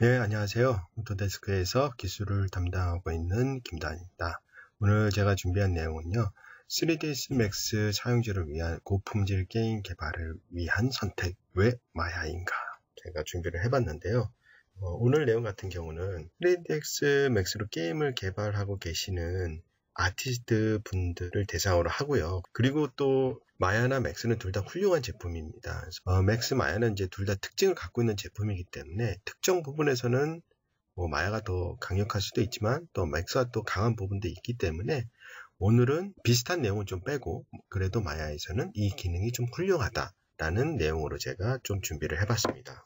네, 안녕하세요. 오토데스크에서 기술을 담당하고 있는 김단입니다. 오늘 제가 준비한 내용은요. 3ds Max 사용자를 위한 고품질 게임 개발을 위한 선택, 왜 마야인가? 제가 준비를 해봤는데요. 오늘 내용 같은 경우는 3ds Max로 게임을 개발하고 계시는 아티스트 분들을 대상으로 하고요. 그리고 또 마야나 맥스는 둘 다 훌륭한 제품입니다. 맥스, 마야는 이제 둘 다 특징을 갖고 있는 제품이기 때문에 특정 부분에서는 마야가 더 강력할 수도 있지만 또 맥스가 또 강한 부분도 있기 때문에 오늘은 비슷한 내용은 좀 빼고 그래도 마야에서는 이 기능이 좀 훌륭하다라는 내용으로 제가 좀 준비를 해봤습니다.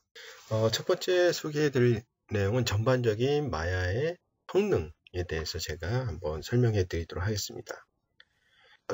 첫 번째 소개해드릴 내용은 전반적인 마야의 성능에 대해서 제가 한번 설명해 드리도록 하겠습니다.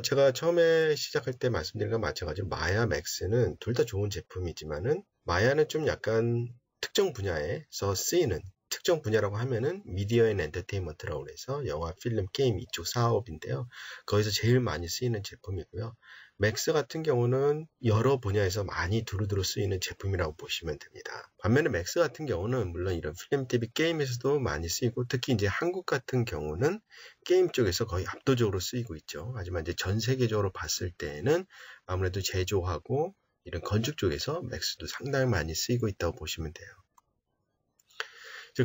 제가 처음에 시작할 때 말씀드린 것과 마찬가지로 마야 맥스는 둘 다 좋은 제품이지만은 마야는 좀 약간 특정 분야에서 쓰이는 특정 분야라고 하면은 미디어 앤 엔터테인먼트라고 해서 영화, 필름, 게임 이쪽 사업인데요. 거기서 제일 많이 쓰이는 제품이고요. 맥스 같은 경우는 여러 분야에서 많이 두루두루 쓰이는 제품이라고 보시면 됩니다. 반면에 맥스 같은 경우는 물론 이런 필름, TV, 게임에서도 많이 쓰이고 특히 이제 한국 같은 경우는 게임 쪽에서 거의 압도적으로 쓰이고 있죠. 하지만 이제 전 세계적으로 봤을 때에는 아무래도 제조하고 이런 건축 쪽에서 맥스도 상당히 많이 쓰이고 있다고 보시면 돼요.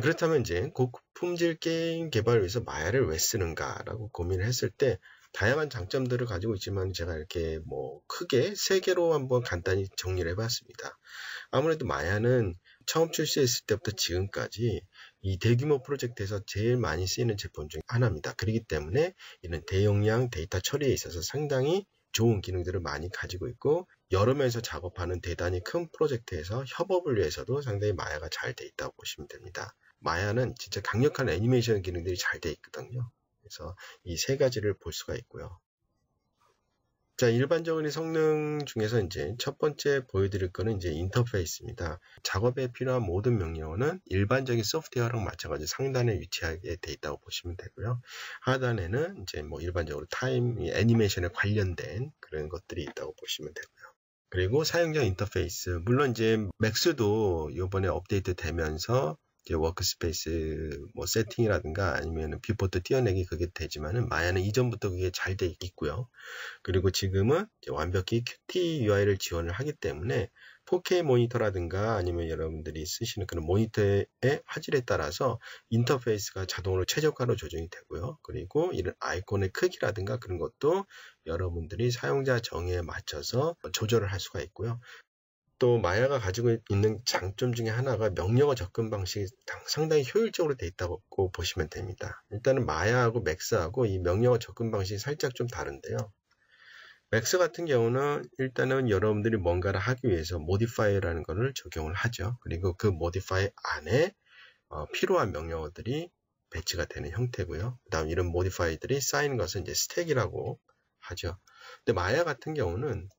그렇다면 이제 고품질 게임 개발을 위해서 마야를 왜 쓰는가라고 고민을 했을 때 다양한 장점들을 가지고 있지만 제가 이렇게 크게 세 개로 한번 간단히 정리를 해봤습니다. 아무래도 마야는 처음 출시했을 때부터 지금까지 이 대규모 프로젝트에서 제일 많이 쓰이는 제품 중 하나입니다. 그렇기 때문에 이런 대용량 데이터 처리에 있어서 상당히 좋은 기능들을 많이 가지고 있고 여러 명에서 작업하는 대단히 큰 프로젝트에서 협업을 위해서도 상당히 마야가 잘 돼 있다고 보시면 됩니다. 마야는 진짜 강력한 애니메이션 기능들이 잘 돼 있거든요. 그래서 이 세 가지를 볼 수가 있고요. 자, 일반적인 성능 중에서 이제 첫 번째 보여드릴 거는 이제 인터페이스입니다. 작업에 필요한 모든 명령어는 일반적인 소프트웨어랑 마찬가지로 상단에 위치하게 돼 있다고 보시면 되고요. 하단에는 이제 일반적으로 타임, 애니메이션에 관련된 그런 것들이 있다고 보시면 되고요. 그리고 사용자 인터페이스. 물론 이제 맥스도 이번에 업데이트 되면서 이제 워크스페이스 세팅이라든가 아니면 뷰포트 띄어내기 그게 되지만은 마야는 이전부터 그게 잘 돼 있고요. 그리고 지금은 이제 완벽히 Qt UI를 지원을 하기 때문에 4K 모니터라든가 아니면 여러분들이 쓰시는 그런 모니터의 화질에 따라서 인터페이스가 자동으로 최적화로 조정이 되고요. 그리고 이런 아이콘의 크기라든가 그런 것도 여러분들이 사용자 정의에 맞춰서 조절을 할 수가 있고요. 또 마야가 가지고 있는 장점 중에 하나가 명령어 접근 방식이 상당히 효율적으로 돼 있다고 보시면 됩니다. 일단은 마야하고 맥스하고 이 명령어 접근 방식이 살짝 좀 다른데요. 맥스 같은 경우는 일단은 여러분들이 뭔가를 하기 위해서 모디파이어라는 것을 적용을 하죠. 그리고 그 모디파이 안에 필요한 명령어들이 배치가 되는 형태고요. 그 다음 이런 모디파이들이 쌓이는 것은 이제 스택이라고 하죠. 근데 마야 같은 경우는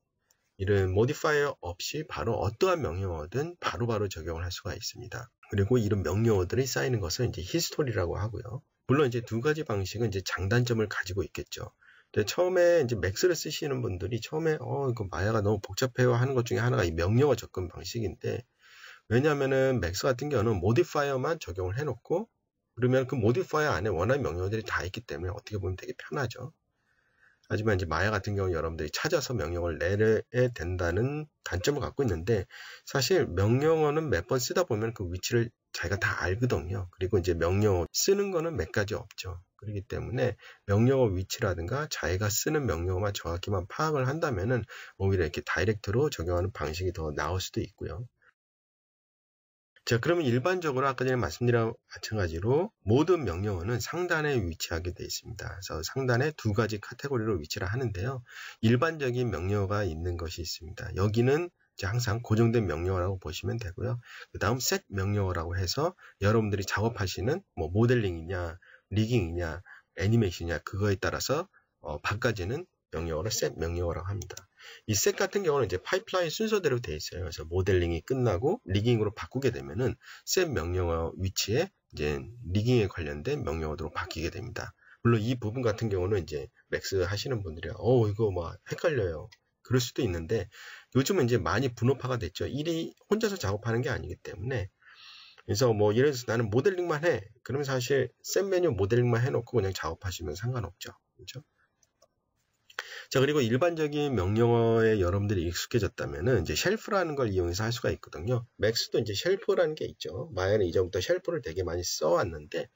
이런 모디파이어 없이 바로 어떠한 명령어든 바로바로 적용을 할 수가 있습니다. 그리고 이런 명령어들이 쌓이는 것은 이제 히스토리라고 하고요. 물론 이제 두 가지 방식은 이제 장단점을 가지고 있겠죠. 근데 처음에 이제 맥스를 쓰시는 분들이 처음에 이거 마야가 너무 복잡해요 하는 것 중에 하나가 이 명령어 접근 방식인데 왜냐하면은 맥스 같은 경우는 모디파이어만 적용을 해놓고 그러면 그 모디파이어 안에 원하는 명령어들이 다 있기 때문에 어떻게 보면 되게 편하죠. 하지만 이제 마야 같은 경우 여러분들이 찾아서 명령어를 내려야 된다는 단점을 갖고 있는데 사실 명령어는 몇 번 쓰다 보면 그 위치를 자기가 다 알거든요. 그리고 이제 명령어 쓰는 거는 몇 가지 없죠. 그렇기 때문에 명령어 위치라든가 자기가 쓰는 명령어만 정확히만 파악을 한다면은 오히려 이렇게 다이렉트로 적용하는 방식이 더 나을 수도 있고요. 자, 그러면 일반적으로 아까 전에 말씀드린 마찬가지로 모든 명령어는 상단에 위치하게 되어 있습니다. 그래서 상단에 두 가지 카테고리로 위치를 하는데요. 일반적인 명령어가 있는 것이 있습니다. 여기는 이제 항상 고정된 명령어라고 보시면 되고요. 그 다음 셋 명령어라고 해서 여러분들이 작업하시는 모델링이냐, 리깅이냐, 애니메이션이냐 그거에 따라서 바꿔지는 명령어를 셋 명령어라고 합니다. 이 셋 같은 경우는 이제 파이프라인 순서대로 되어 있어요. 그래서 모델링이 끝나고 리깅으로 바꾸게 되면은 셋 명령어 위치에 이제 리깅에 관련된 명령어로 바뀌게 됩니다. 물론 이 부분 같은 경우는 이제 맥스 하시는 분들이 이거 헷갈려요. 그럴 수도 있는데 요즘은 이제 많이 분업화가 됐죠. 일이 혼자서 작업하는 게 아니기 때문에 그래서 뭐 예를 들어서 나는 모델링만 해. 그러면 사실 셋 메뉴 모델링만 해놓고 그냥 작업하시면 상관없죠. 그렇죠? 자, 그리고 일반적인 명령어에 여러분들이 익숙해졌다면은 이제 쉘프라는 걸 이용해서 할 수가 있거든요. 맥스도 이제 쉘프라는 게 있죠. 마야는 이전부터 쉘프를 되게 많이 써왔는데,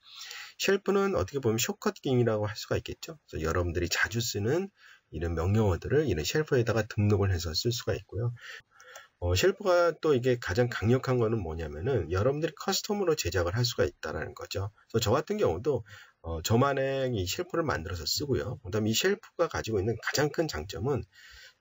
쉘프는 어떻게 보면 숏컷킹이라고 할 수가 있겠죠. 그래서 여러분들이 자주 쓰는 이런 명령어들을 이런 쉘프에다가 등록을 해서 쓸 수가 있고요. 쉘프가 또 이게 가장 강력한 거는 뭐냐면은 여러분들이 커스텀으로 제작을 할 수가 있다는 거죠. 그래서 저 같은 경우도 저만의 이 쉘프를 만들어서 쓰고요. 그다음에 이 쉘프가 가지고 있는 가장 큰 장점은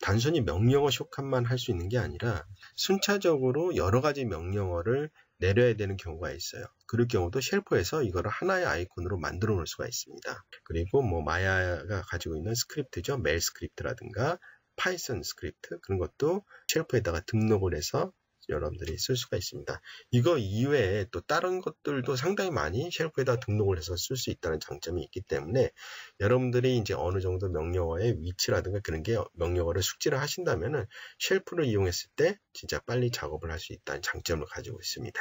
단순히 명령어 숏컷만 할 수 있는 게 아니라 순차적으로 여러 가지 명령어를 내려야 되는 경우가 있어요. 그럴 경우도 쉘프에서 이거를 하나의 아이콘으로 만들어 놓을 수가 있습니다. 그리고 뭐 마야가 가지고 있는 스크립트죠. 멜 스크립트라든가 파이썬 스크립트 그런 것도 쉘프에다가 등록을 해서 여러분들이 쓸 수가 있습니다. 이거 이외에 또 다른 것들도 상당히 많이 쉘프에다 등록을 해서 쓸 수 있다는 장점이 있기 때문에 여러분들이 이제 어느 정도 명령어의 위치라든가 그런 게 명령어를 숙지를 하신다면은 쉘프를 이용했을 때 진짜 빨리 작업을 할 수 있다는 장점을 가지고 있습니다.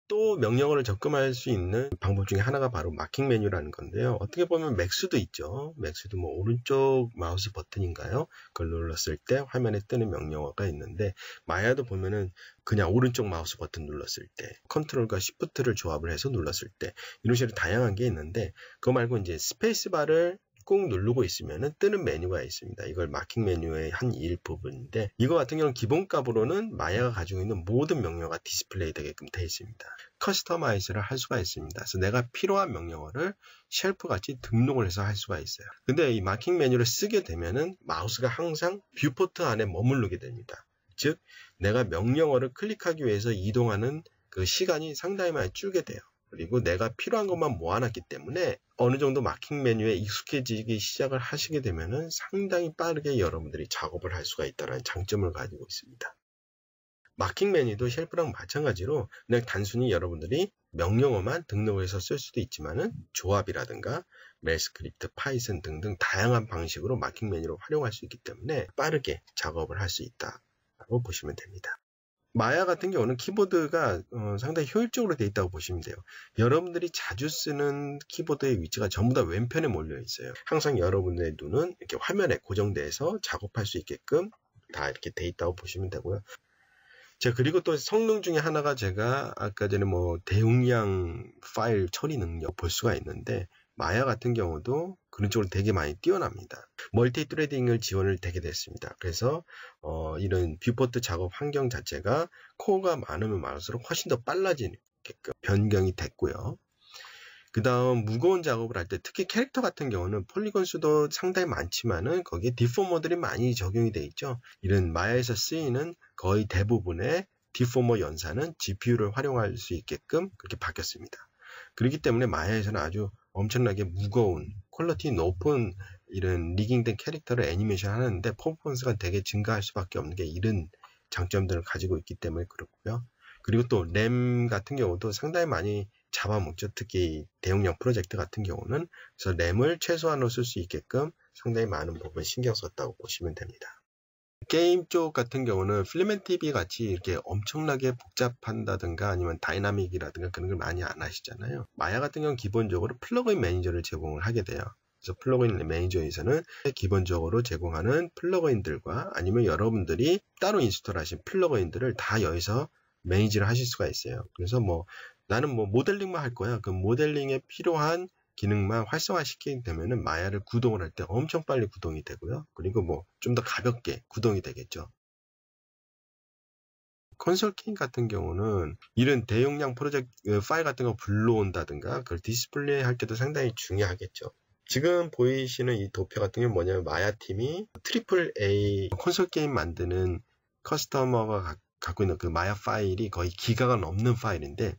또 명령어를 접근할 수 있는 방법 중에 하나가 바로 마킹 메뉴라는 건데요. 어떻게 보면 맥스도 있죠. 맥스도 뭐 오른쪽 마우스 버튼인가요? 그걸 눌렀을 때 화면에 뜨는 명령어가 있는데 마야도 보면은 그냥 오른쪽 마우스 버튼 눌렀을 때 컨트롤과 시프트를 조합을 해서 눌렀을 때 이런 식으로 다양한 게 있는데 그거 말고 이제 스페이스바를 꾹 누르고 있으면 뜨는 메뉴가 있습니다. 이걸 마킹 메뉴의 한 일부분인데 이거 같은 경우는 기본값으로는 마야가 가지고 있는 모든 명령어가 디스플레이 되게끔 되어 있습니다. 커스터마이즈를 할 수가 있습니다. 그래서 내가 필요한 명령어를 쉘프 같이 등록을 해서 할 수가 있어요. 근데 이 마킹 메뉴를 쓰게 되면은 마우스가 항상 뷰포트 안에 머무르게 됩니다. 즉 내가 명령어를 클릭하기 위해서 이동하는 그 시간이 상당히 많이 줄게 돼요. 그리고 내가 필요한 것만 모아놨기 때문에 어느 정도 마킹 메뉴에 익숙해지기 시작을 하시게 되면은 상당히 빠르게 여러분들이 작업을 할 수가 있다는 장점을 가지고 있습니다. 마킹 메뉴도 쉘프랑 마찬가지로 그냥 단순히 여러분들이 명령어만 등록해서 쓸 수도 있지만은 조합이라든가 멜 스크립트, 파이썬 등등 다양한 방식으로 마킹 메뉴를 활용할 수 있기 때문에 빠르게 작업을 할 수 있다고 보시면 됩니다. 마야 같은 경우는 키보드가 상당히 효율적으로 되어 있다고 보시면 돼요. 여러분들이 자주 쓰는 키보드의 위치가 전부 다 왼편에 몰려 있어요. 항상 여러분의 눈은 이렇게 화면에 고정돼서 작업할 수 있게끔 다 이렇게 되어 있다고 보시면 되고요. 자, 그리고 또 성능 중에 하나가 제가 아까 전에 뭐 대용량 파일 처리 능력 볼 수가 있는데 마야 같은 경우도 그런 쪽으로 되게 많이 뛰어납니다. 멀티 트레딩을 지원을 되게 됐습니다. 그래서 이런 뷰포트 작업 환경 자체가 코어가 많으면 많을수록 훨씬 더 빨라지게끔 변경이 됐고요. 그 다음 무거운 작업을 할 때 특히 캐릭터 같은 경우는 폴리곤 수도 상당히 많지만은 거기에 디포머들이 많이 적용이 돼 있죠. 이런 마야에서 쓰이는 거의 대부분의 디포머 연산은 GPU를 활용할 수 있게끔 그렇게 바뀌었습니다. 그렇기 때문에 마야에서는 아주 엄청나게 무거운 퀄리티 높은 이런 리깅된 캐릭터를 애니메이션 하는데 퍼포먼스가 되게 증가할 수밖에 없는 게 이런 장점들을 가지고 있기 때문에 그렇고요. 그리고 또 램 같은 경우도 상당히 많이 잡아먹죠. 특히 대용량 프로젝트 같은 경우는 그래서 램을 최소한으로 쓸 수 있게끔 상당히 많은 부분 신경 썼다고 보시면 됩니다. 게임 쪽 같은 경우는 필ament TV 같이 이렇게 엄청나게 복잡한다든가 아니면 다이나믹이라든가 그런 걸 많이 안 하시잖아요. 마야 같은 경우는 기본적으로 플러그인 매니저를 제공을 하게 돼요. 그래서 플러그인 매니저에서는 기본적으로 제공하는 플러그인들과 아니면 여러분들이 따로 인스톨하신 플러그인들을 다 여기서 매니지를 하실 수가 있어요. 그래서 뭐 나는 뭐 모델링만 할 거야. 그 모델링에 필요한 기능만 활성화시키게 되면은 마야를 구동을 할 때 엄청 빨리 구동이 되고요. 그리고 뭐 좀 더 가볍게 구동이 되겠죠. 콘솔 게임 같은 경우는 이런 대용량 프로젝트 파일 같은 거 불러온다든가 그걸 디스플레이 할 때도 상당히 중요하겠죠. 지금 보이시는 이 도표 같은 경우는 뭐냐면 마야 팀이 트리플 A 콘솔 게임 만드는 커스터머가 갖고 있는 그 마야 파일이 거의 기가가 넘는 파일인데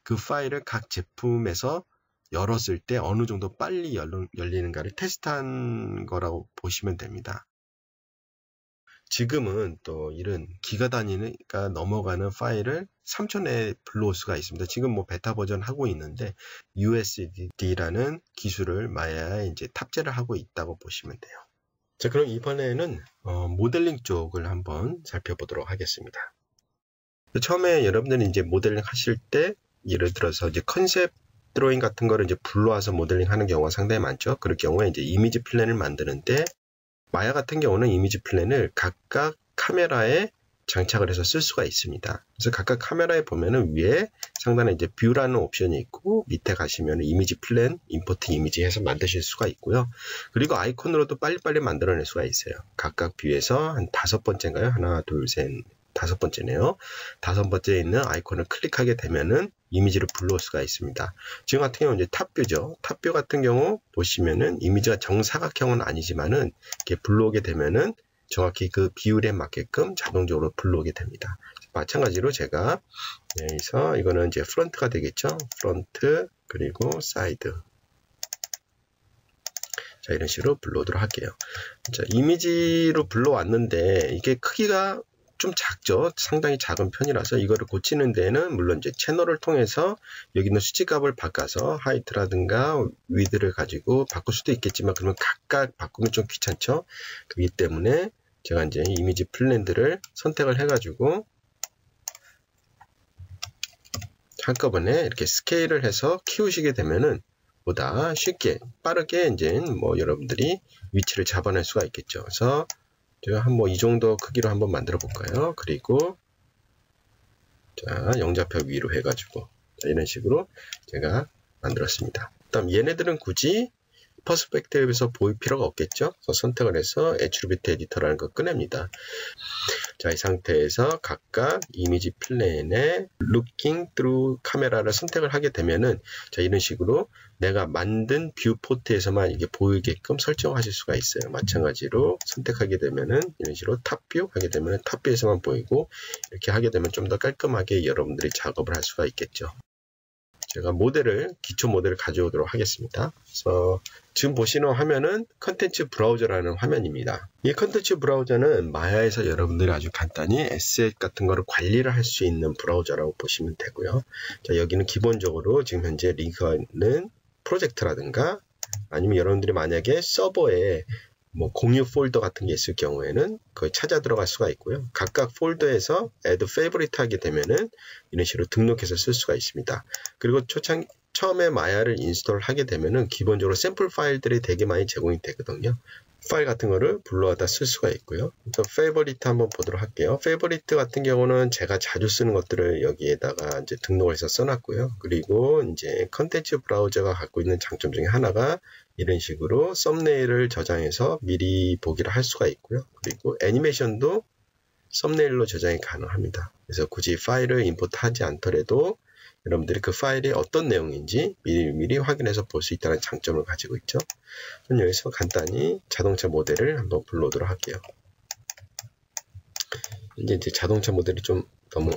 그 파일을 각 제품에서 열었을 때 어느 정도 빨리 열리는가를 테스트한 거라고 보시면 됩니다. 지금은 또 이런 기가 단위가 넘어가는 파일을 3초내에 불러올 수가 있습니다. 지금 뭐 베타 버전 하고 있는데 USD라는 기술을 마야에 이제 탑재를 하고 있다고 보시면 돼요. 자, 그럼 이번에는 모델링 쪽을 한번 살펴보도록 하겠습니다. 처음에 여러분들이 이제 모델링 하실 때 예를 들어서 이제 컨셉 드로잉 같은 거를 이제 불러와서 모델링 하는 경우가 상당히 많죠. 그럴 경우에 이제 이미지 플랜을 만드는데 마야 같은 경우는 이미지 플랜을 각각 카메라에 장착을 해서 쓸 수가 있습니다. 그래서 각각 카메라에 보면은 위에 상단에 이제 뷰라는 옵션이 있고 밑에 가시면 이미지 플랜, 임포트 이미지 해서 만드실 수가 있고요. 그리고 아이콘으로도 빨리빨리 만들어낼 수가 있어요. 각각 뷰에서 한 5번째인가요? 하나, 둘, 셋, 5번째네요. 5번째에 있는 아이콘을 클릭하게 되면은 이미지를 불러올 수가 있습니다. 지금 같은 경우는 이제 탑뷰죠. 탑뷰 같은 경우 보시면은 이미지가 정사각형은 아니지만은 이렇게 불러오게 되면은 정확히 그 비율에 맞게끔 자동적으로 불러오게 됩니다. 마찬가지로 제가 여기서 이거는 이제 프론트가 되겠죠. 프론트 그리고 사이드. 자, 이런 식으로 불러오도록 할게요. 자, 이미지로 불러왔는데 이게 크기가 좀 작죠. 상당히 작은 편이라서 이거를 고치는 데에는 물론 이제 채널을 통해서 여기 있는 수치값을 바꿔서 하이트라든가 위드를 가지고 바꿀 수도 있겠지만 그러면 각각 바꾸면 좀 귀찮죠. 그렇기 때문에 제가 이제 이미지 플랜들을 선택을 해가지고 한꺼번에 이렇게 스케일을 해서 키우시게 되면은 보다 쉽게 빠르게 이제 뭐 여러분들이 위치를 잡아낼 수가 있겠죠. 그래서 제가 한 뭐 이 정도 크기로 한번 만들어 볼까요? 그리고 자, 영좌표 위로 해가지고 자, 이런 식으로 제가 만들었습니다. 그다음 얘네들은 굳이 퍼스펙티브에서 보일 필요가 없겠죠. 그래서 선택을 해서 애트리뷰트 에디터라는 거 꺼냅니다. 자, 이 상태에서 각각 이미지 플랜에 looking through 카메라를 선택을 하게 되면은 자, 이런 식으로 내가 만든 뷰 포트에서만 이게 보이게끔 설정하실 수가 있어요. 마찬가지로 선택하게 되면은 이런 식으로 탑뷰 하게 되면은 탑뷰에서만 보이고 이렇게 하게 되면 좀 더 깔끔하게 여러분들이 작업을 할 수가 있겠죠. 제가 기초 모델을 가져오도록 하겠습니다. 그래서 지금 보시는 화면은 컨텐츠 브라우저라는 화면입니다. 이 컨텐츠 브라우저는 마야에서 여러분들이 아주 간단히 에셋 같은 거를 관리를 할 수 있는 브라우저라고 보시면 되고요. 자, 여기는 기본적으로 지금 현재 링크가 있는 프로젝트라든가 아니면 여러분들이 만약에 서버에 뭐 공유 폴더 같은 게 있을 경우에는 거기 찾아 들어갈 수가 있고요. 각각 폴더에서 add favorite 하게 되면은 이런 식으로 등록해서 쓸 수가 있습니다. 그리고 처음에 마야를 인스톨 하게 되면은 기본적으로 샘플 파일들이 되게 많이 제공이 되거든요. 파일 같은 거를 불러와다 쓸 수가 있고요. 또 favorite 한번 보도록 할게요. favorite 같은 경우는 제가 자주 쓰는 것들을 여기에다가 이제 등록을 해서 써놨고요. 그리고 이제 컨텐츠 브라우저가 갖고 있는 장점 중에 하나가 이런 식으로 썸네일을 저장해서 미리 보기를 할 수가 있고요. 그리고 애니메이션도 썸네일로 저장이 가능합니다. 그래서 굳이 파일을 임포트하지 않더라도 여러분들이 그 파일이 어떤 내용인지 미리 확인해서 볼 수 있다는 장점을 가지고 있죠. 저는 여기서 간단히 자동차 모델을 한번 불러오도록 할게요. 이제 자동차 모델이 좀 너무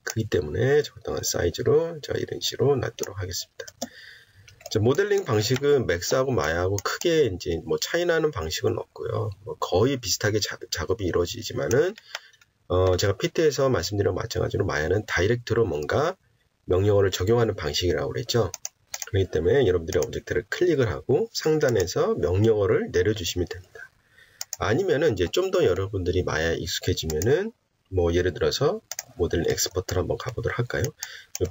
크기 때문에 적당한 사이즈로 자, 이런 식으로 놔두도록 하겠습니다. 자, 모델링 방식은 맥스하고 마야하고 크게 이제 뭐 차이 나는 방식은 없고요. 뭐 거의 비슷하게 작업이 이루어지지만은 제가 PT에서 말씀드린 마찬가지로 마야는 다이렉트로 뭔가 명령어를 적용하는 방식이라고 그랬죠. 그렇기 때문에 여러분들이 오브젝트를 클릭을 하고 상단에서 명령어를 내려주시면 됩니다. 아니면은 이제 좀 더 여러분들이 마야에 익숙해지면은 뭐 예를 들어서 모델 엑스포트를 한번 가보도록 할까요?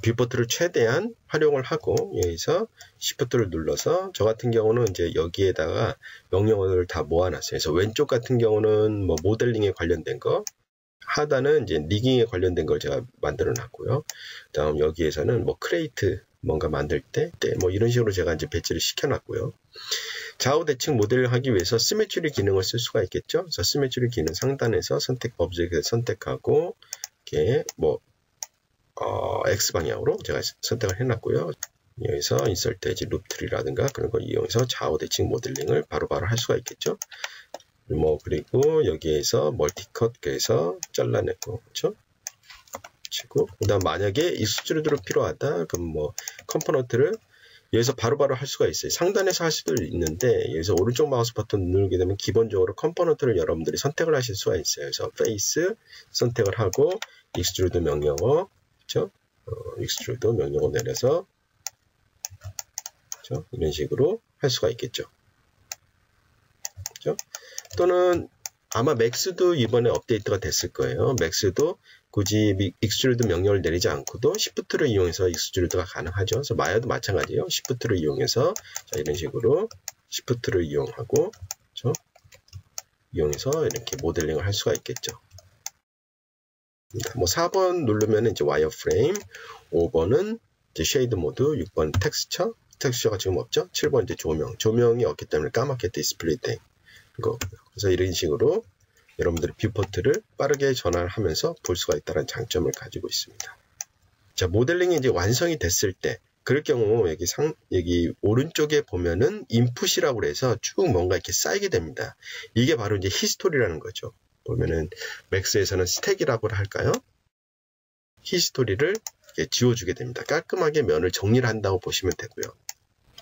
뷰포트를 최대한 활용을 하고 여기서 시프트를 눌러서 저 같은 경우는 이제 여기에다가 명령어를 다 모아놨어요. 그래서 왼쪽 같은 경우는 뭐 모델링에 관련된 거, 하단은 이제 리깅에 관련된 걸 제가 만들어 놨고요. 다음 여기에서는 뭐 크레이트 뭔가 만들 때 뭐 이런 식으로 제가 이제 배치를 시켜 놨고요. 좌우 대칭 모델을 하기 위해서 시메트리 기능을 쓸 수가 있겠죠. 그래서 시메트리 기능 상단에서 선택 오브젝트를 선택하고 이렇게 뭐 X 방향으로 제가 선택을 해놨고요. 여기서 인서트 엣지 루트리라든가 그런 걸 이용해서 좌우 대칭 모델링을 바로바로 할 수가 있겠죠. 뭐 그리고 여기에서 멀티컷해서 잘라내고 그렇죠? 치고 그다음 만약에 익스트루드로 필요하다 그럼 뭐 컴포넌트를 여기서 바로바로 할 수가 있어요. 상단에서 할 수도 있는데 여기서 오른쪽 마우스 버튼 누르게 되면 기본적으로 컴포넌트를 여러분들이 선택을 하실 수가 있어요. 그래서 페이스 선택을 하고 익스트루드 명령어 그렇죠? 익스트루드 명령어 내려서 그렇죠? 이런 식으로 할 수가 있겠죠. 그렇죠? 또는 아마 맥스도 이번에 업데이트가 됐을 거예요. 맥스도 굳이 익스트루드 명령을 내리지 않고도 시프트를 이용해서 익스트루드가 가능하죠. 그래서 마야도 마찬가지예요. 시프트를 이용해서 자, 이런 식으로 시프트를 이용하고 그렇죠? 이용해서 이렇게 모델링을 할 수가 있겠죠. 뭐 4번 누르면 이제 와이어프레임, 5번은 이제 쉐이드 모드, 6번 텍스처, 텍스처가 지금 없죠. 7번 이제 조명이 없기 때문에 까맣게 디스플레이 된 거고요. 그래서 이런 식으로 여러분들이 뷰포트를 빠르게 전환하면서 볼 수가 있다는 장점을 가지고 있습니다. 자, 모델링이 이제 완성이 됐을 때, 그럴 경우 여기 오른쪽에 보면은 인풋이라고 해서 쭉 뭔가 이렇게 쌓이게 됩니다. 이게 바로 이제 히스토리라는 거죠. 보면은 맥스에서는 스택이라고 할까요? 히스토리를 이렇게 지워주게 됩니다. 깔끔하게 면을 정리를 한다고 보시면 되고요.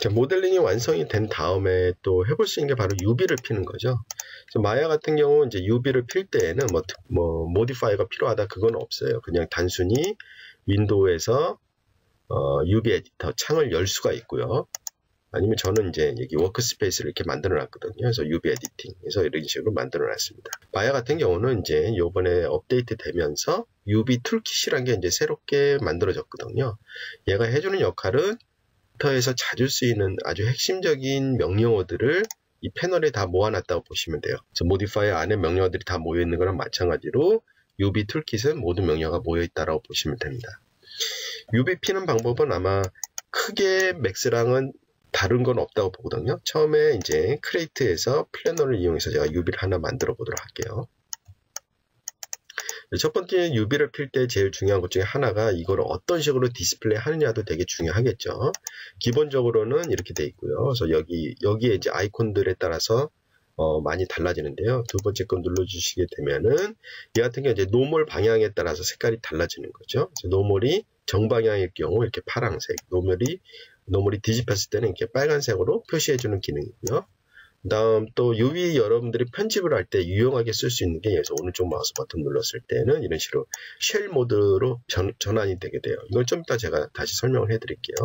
자, 모델링이 완성이 된 다음에 또 해볼 수 있는 게 바로 UV를 피는 거죠. 마야 같은 경우 이제 UV를 필 때에는 뭐 모디파이어가 필요하다 그건 없어요. 그냥 단순히 윈도우에서 UV 에디터 창을 열 수가 있고요. 아니면 저는 이제 여기 워크스페이스를 이렇게 만들어 놨거든요. 그래서 UV 에디팅. 그래서 이런 식으로 만들어 놨습니다. 마야 같은 경우는 이제 요번에 업데이트 되면서 UV 툴킷이라는 게 이제 새롭게 만들어졌거든요. 얘가 해주는 역할은 에디터에서 자주 쓰이는 아주 핵심적인 명령어들을 이 패널에 다 모아놨다고 보시면 돼요. 그래서 모디파이어 안에 명령어들이 다 모여있는 거랑 마찬가지로 UV 툴킷은 모든 명령어가 모여있다고 보시면 됩니다. UV 피는 방법은 아마 크게 맥스랑은 다른 건 없다고 보거든요. 처음에 이제 크레이트에서 플래너를 이용해서 제가 UV를 하나 만들어 보도록 할게요. 첫 번째 UV를 필 때 제일 중요한 것 중에 하나가 이걸 어떤 식으로 디스플레이 하느냐도 되게 중요하겠죠. 기본적으로는 이렇게 돼 있고요. 그래서 여기에 이제 아이콘들에 따라서 많이 달라지는데요. 두 번째 거 눌러주시게 되면은 이 같은 경우 이제 노멀 방향에 따라서 색깔이 달라지는 거죠. 그래서 노멀이 정방향일 경우 이렇게 파란색, 노멀이 뒤집혔을 때는 이렇게 빨간색으로 표시해주는 기능이고요. 그 다음 또 UV 여러분들이 편집을 할 때 유용하게 쓸 수 있는 게 여기서 오른쪽 마우스 버튼 눌렀을 때는 이런 식으로 쉘 모드로 전환이 되게 돼요. 이걸 좀 이따 제가 다시 설명을 해드릴게요.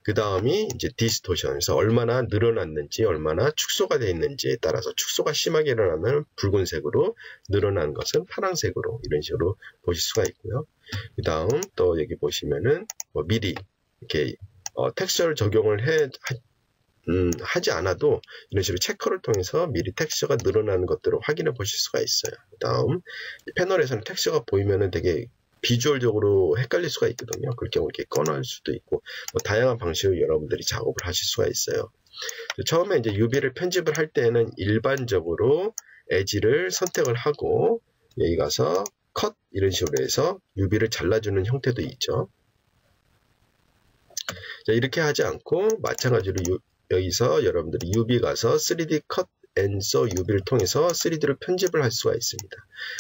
그 다음이 이제 디스토션에서 얼마나 늘어났는지 얼마나 축소가 되어 있는지에 따라서 축소가 심하게 일어나면 붉은색으로 늘어난 것은 파란색으로 이런 식으로 보실 수가 있고요. 그 다음 또 여기 보시면은 뭐 미리 이렇게 텍스처를 적용을 하지 않아도 이런 식으로 체커를 통해서 미리 텍스처가 늘어나는 것들을 확인해 보실 수가 있어요. 그 다음 패널에서는 텍스처가 보이면은 되게 비주얼적으로 헷갈릴 수가 있거든요. 그럴 경우 이렇게 꺼낼 수도 있고 뭐 다양한 방식으로 여러분들이 작업을 하실 수가 있어요. 처음에 이제 UV를 편집을 할 때는 일반적으로 엣지를 선택을 하고 여기 가서 컷 이런 식으로 해서 UV를 잘라주는 형태도 있죠. 자, 이렇게 하지 않고 마찬가지로 여기서 여러분들이 UV 가서 3D 컷 앤서 UV를 통해서 3D로 편집을 할 수가 있습니다.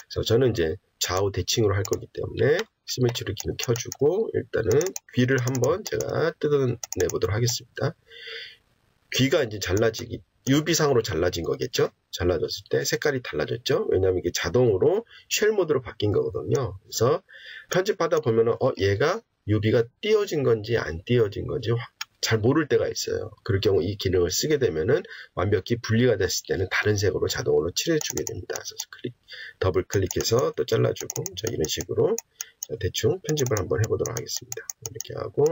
그래서 저는 이제 좌우 대칭으로 할 거기 때문에 시메트리 기능 켜주고 일단은 귀를 한번 제가 뜯어내 보도록 하겠습니다. 귀가 이제 UV상으로 잘라진 거겠죠? 잘라졌을 때 색깔이 달라졌죠? 왜냐하면 이게 자동으로 쉘 모드로 바뀐 거거든요. 그래서 편집하다 보면은 얘가 UV가 띄어진 건지 안 띄어진 건지 잘 모를 때가 있어요. 그럴 경우 이 기능을 쓰게 되면은 완벽히 분리가 됐을 때는 다른 색으로 자동으로 칠해주게 됩니다. 그래서 더블 클릭해서 또 잘라주고 자, 이런 식으로 자, 대충 편집을 한번 해보도록 하겠습니다. 이렇게 하고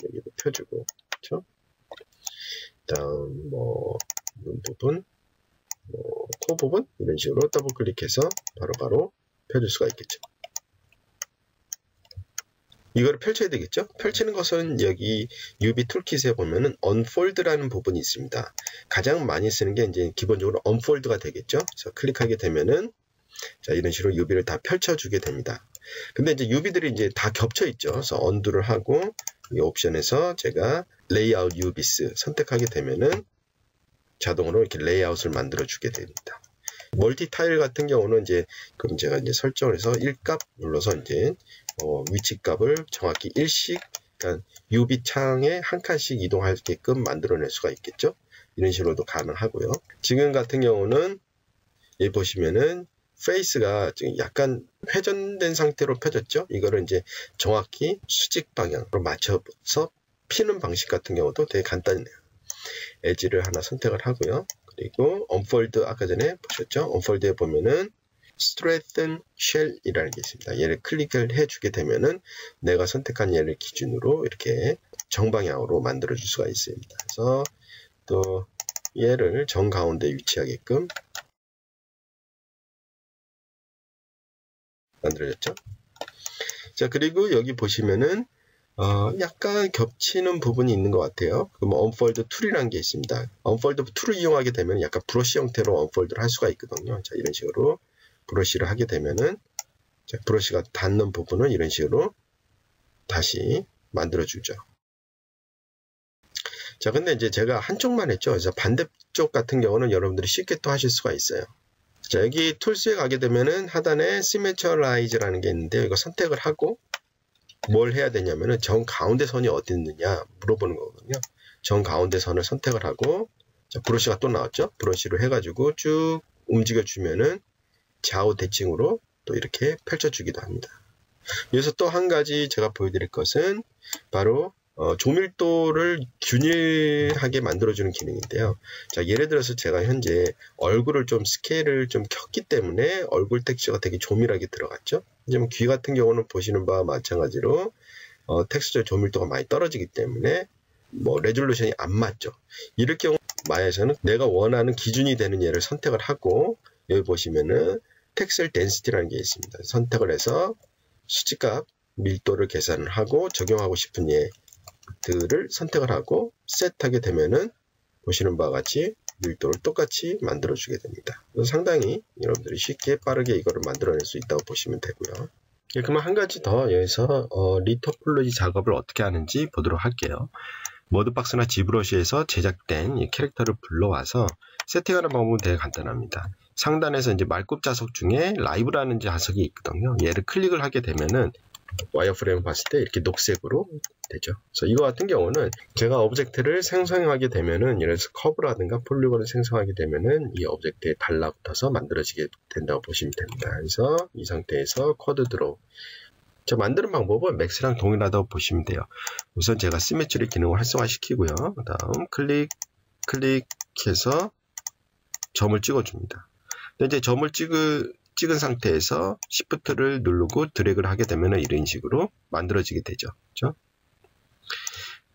여기도 펴주고 그렇죠? 다음 눈 부분, 코 부분 이런 식으로 더블 클릭해서 바로바로 펴줄 수가 있겠죠. 이거를 펼쳐야 되겠죠? 펼치는 것은 여기 UV 툴킷에 보면은 Unfold라는 부분이 있습니다. 가장 많이 쓰는 게 이제 기본적으로 Unfold가 되겠죠? 그래서 클릭하게 되면은 자, 이런 식으로 UV를 다 펼쳐주게 됩니다. 근데 이제 UV들이 이제 다 겹쳐 있죠. 그래서 Undo를 하고 이 옵션에서 제가 Layout UVs 선택하게 되면은 자동으로 이렇게 레이아웃을 만들어 주게 됩니다. 멀티 타일 같은 경우는 이제 그럼 제가 이제 설정을 해서 1값 눌러서 이제 위치 값을 정확히 1씩 그러니까 UV 창에 한 칸씩 이동하게끔 만들어낼 수가 있겠죠. 이런 식으로도 가능하고요. 지금 같은 경우는 여기 보시면은 페이스가 지금 약간 회전된 상태로 펴졌죠. 이거를 이제 정확히 수직 방향으로 맞춰서 피는 방식 같은 경우도 되게 간단해요. 엣지를 하나 선택을 하고요. 그리고 언폴드 아까 전에 보셨죠? 언폴드에 보면은 strengthen shell이라는 게 있습니다. 얘를 클릭을 해주게 되면은 내가 선택한 얘를 기준으로 이렇게 정방향으로 만들어 줄 수가 있습니다. 그래서 또 얘를 정가운데 위치하게끔 만들어졌죠. 자, 그리고 여기 보시면은 약간 겹치는 부분이 있는 것 같아요. 그럼 언폴드 툴이라는 게 있습니다. 언폴드 툴을 이용하게 되면 약간 브러쉬 형태로 언폴드를 할 수가 있거든요. 자, 이런 식으로 브러쉬를 하게 되면은 자, 브러쉬가 닿는 부분은 이런 식으로 다시 만들어주죠. 자, 근데 이제 제가 한쪽만 했죠. 그래서 반대쪽 같은 경우는 여러분들이 쉽게 또 하실 수가 있어요. 자, 여기 툴스에 가게 되면은 하단에 Symmetrize라는 게 있는데요. 이거 선택을 하고 뭘 해야 되냐면은 정 가운데 선이 어디 있느냐 물어보는 거거든요. 정 가운데 선을 선택을 하고 자, 브러쉬가 또 나왔죠. 브러쉬로 해가지고 쭉 움직여 주면은 좌우 대칭으로 또 이렇게 펼쳐주기도 합니다. 여기서 또 한 가지 제가 보여드릴 것은 바로 조밀도를 균일하게 만들어주는 기능인데요. 자, 예를 들어서 제가 현재 얼굴을 좀 스케일을 좀 켰기 때문에 얼굴 텍스처가 되게 조밀하게 들어갔죠. 하지만 귀 같은 경우는 보시는 바와 마찬가지로 텍스처 조밀도가 많이 떨어지기 때문에 뭐 레졸루션이 안 맞죠. 이럴 경우 마야에서는 내가 원하는 기준이 되는 얘를 선택을 하고 여기 보시면은 텍스처 덴시티라는 게 있습니다. 선택을 해서 수치값 밀도를 계산을 하고 적용하고 싶은 얘들을 선택을 하고 셋하게 되면은 보시는 바와 같이 밀도를 똑같이 만들어 주게 됩니다. 상당히 여러분들이 쉽게 빠르게 이거를 만들어낼 수 있다고 보시면 되고요. 그러면 한 가지 더 여기서 리토폴로지 작업을 어떻게 하는지 보도록 할게요. 모드박스나 지브러시에서 제작된 이 캐릭터를 불러와서 세팅하는 방법은 되게 간단합니다. 상단에서 이제 말굽 자석 중에 라이브라는 자석이 있거든요. 얘를 클릭을 하게 되면은 와이어프레임을 봤을 때 이렇게 녹색으로 되죠. 그래서 이거 같은 경우는 제가 오브젝트를 생성하게 되면은 예를 들어서 커브라든가 폴리곤을 생성하게 되면은 이 오브젝트에 달라붙어서 만들어지게 된다고 보시면 됩니다. 그래서 이 상태에서 코드 드로우 자, 만드는 방법은 맥스랑 동일하다고 보시면 돼요. 우선 제가 시메트리 기능을 활성화시키고요. 그 다음 클릭해서 점을 찍어줍니다. 근데 이제 점을 찍은 상태에서 Shift를 누르고 드래그를 하게 되면 이런 식으로 만들어지게 되죠. 그렇죠?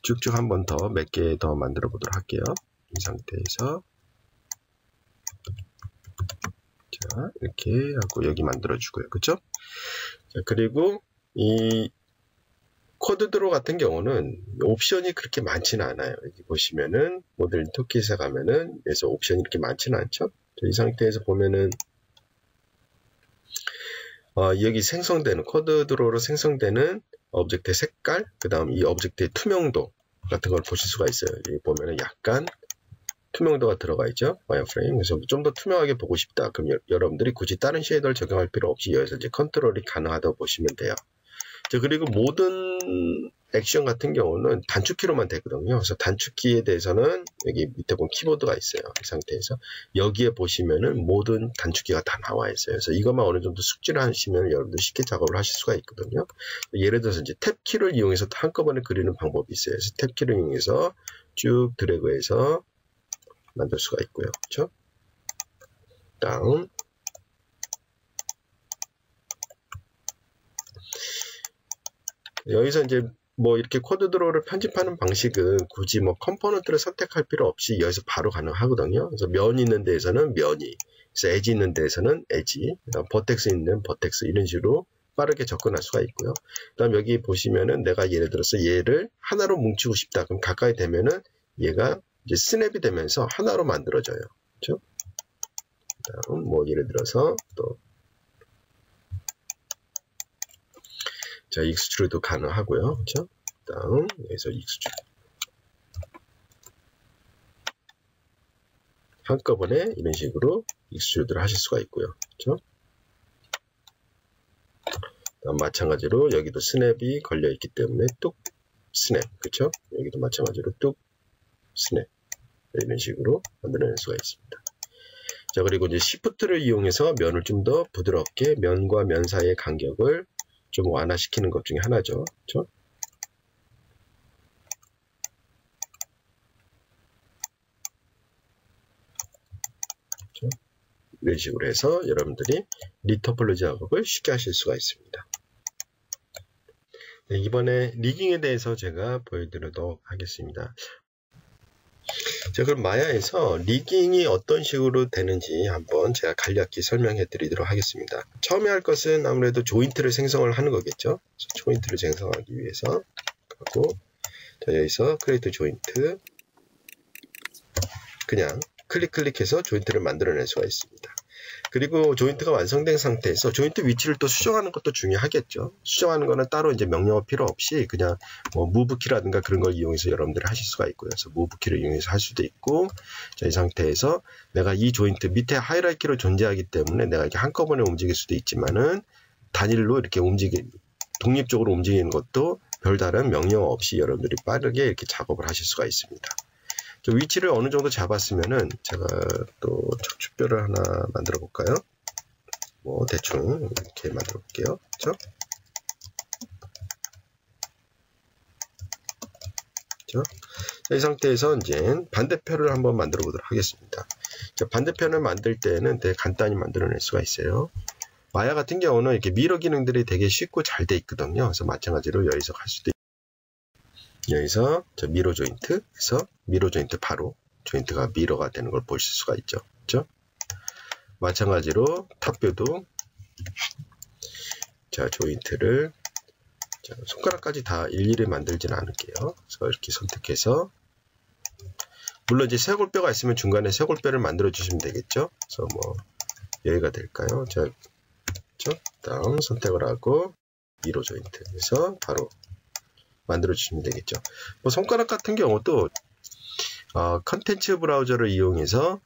쭉쭉 한 번 더 몇 개 더 만들어 보도록 할게요. 이 상태에서 자, 이렇게 하고 여기 만들어 주고요. 그렇죠? 자, 그리고 이 코드 드로우 같은 경우는 옵션이 그렇게 많지는 않아요. 여기 보시면은 모델 토킷에 가면은 그래서 옵션이 이렇게 많지는 않죠. 이 상태에서 보면은 여기 생성되는 코드 드로우로 생성되는 오브젝트의 색깔, 그 다음 이 오브젝트의 투명도 같은 걸 보실 수가 있어요. 여기 보면은 약간 투명도가 들어가 있죠. 와이어프레임. 그래서 좀 더 투명하게 보고 싶다. 그럼 여러분들이 굳이 다른 쉐이더를 적용할 필요 없이 여기서 이제 컨트롤이 가능하다고 보시면 돼요. 자, 그리고 모든 액션 같은 경우는 단축키로만 되거든요. 그래서 단축키에 대해서는 여기 밑에 보면 키보드가 있어요. 이 상태에서 여기에 보시면은 모든 단축키가 다 나와 있어요. 그래서 이것만 어느 정도 숙지를 하시면 여러분들 쉽게 작업을 하실 수가 있거든요. 예를 들어서 이제 탭키를 이용해서 한꺼번에 그리는 방법이 있어요. 그래서 탭키를 이용해서 쭉 드래그해서 만들 수가 있고요. 그렇죠? 다음 여기서 이제 뭐 이렇게 코드 드로우를 편집하는 방식은 굳이 뭐 컴포넌트를 선택할 필요 없이 여기서 바로 가능하거든요. 그래서 면 있는 데에서는 면이, 그래서 에지 있는 데에서는 에지, 버텍스 있는 버텍스 이런 식으로 빠르게 접근할 수가 있고요. 그다음 여기 보시면은 내가 예를 들어서 얘를 하나로 뭉치고 싶다. 그럼 가까이 되면은 얘가 이제 스냅이 되면서 하나로 만들어져요. 그렇죠? 그다음 뭐 예를 들어서 또 자, 익스트루도 가능하고요. 그렇죠? 다음 여기서 익스트루드 한꺼번에 이런 식으로 익스트루드를 하실 수가 있고요. 그렇죠? 다음 마찬가지로 여기도 스냅이 걸려 있기 때문에 뚝 스냅, 그렇죠? 여기도 마찬가지로 뚝 스냅 이런 식으로 만들어낼 수가 있습니다. 자, 그리고 이제 시프트를 이용해서 면을 좀 더 부드럽게 면과 면 사이의 간격을 좀 완화시키는 것 중에 하나죠. 그렇죠? 이런 식으로 해서 여러분들이 리토폴로지 작업을 쉽게 하실 수가 있습니다. 네, 이번에 리깅에 대해서 제가 보여드리도록 하겠습니다. 자, 그럼 마야에서 리깅이 어떤 식으로 되는지 한번 제가 간략히 설명해 드리도록 하겠습니다. 처음에 할 것은 아무래도 조인트를 생성을 하는 거겠죠. 조인트를 생성하기 위해서 하고, 자, 여기서 크리에이트 조인트 그냥 클릭해서 조인트를 만들어낼 수가 있습니다. 그리고 조인트가 완성된 상태에서 조인트 위치를 또 수정하는 것도 중요하겠죠. 수정하는 거는 따로 이제 명령어 필요 없이 그냥 뭐 무브 키라든가 그런 걸 이용해서 여러분들이 하실 수가 있고요. 그래서 무브 키를 이용해서 할 수도 있고, 자, 이 상태에서 내가 이 조인트 밑에 하이라이트로 존재하기 때문에 내가 이렇게 한꺼번에 움직일 수도 있지만은 단일로 이렇게 독립적으로 움직이는 것도 별다른 명령어 없이 여러분들이 빠르게 이렇게 작업을 하실 수가 있습니다. 위치를 어느 정도 잡았으면은 제가 또 척추뼈를 하나 만들어 볼까요? 뭐 대충 이렇게 만들어 볼게요. 그렇죠? 자, 이 상태에서 이제 반대편을 한번 만들어 보도록 하겠습니다. 자, 반대편을 만들 때는 되게 간단히 만들어낼 수가 있어요. 마야 같은 경우는 이렇게 미러 기능들이 되게 쉽고 잘 돼 있거든요. 그래서 마찬가지로 여기서 할 수도 있고, 여기서 저 미러 조인트 해서 미러 조인트 바로 조인트가 미러가 되는 걸 보실 수가 있죠. 그렇죠? 마찬가지로 탑뷰도 자, 조인트를 자, 손가락까지 다 일일이 만들지는 않을게요. 그래서 이렇게 선택해서, 물론 이제 쇄골뼈가 있으면 중간에 쇄골뼈를 만들어 주시면 되겠죠. 그래서 뭐 여기가 될까요? 자, 그렇죠? 다음 선택을 하고 미러 조인트 해서 바로 만들어 주시면 되겠죠. 뭐 손가락 같은 경우도 컨텐츠 브라우저를 이용해서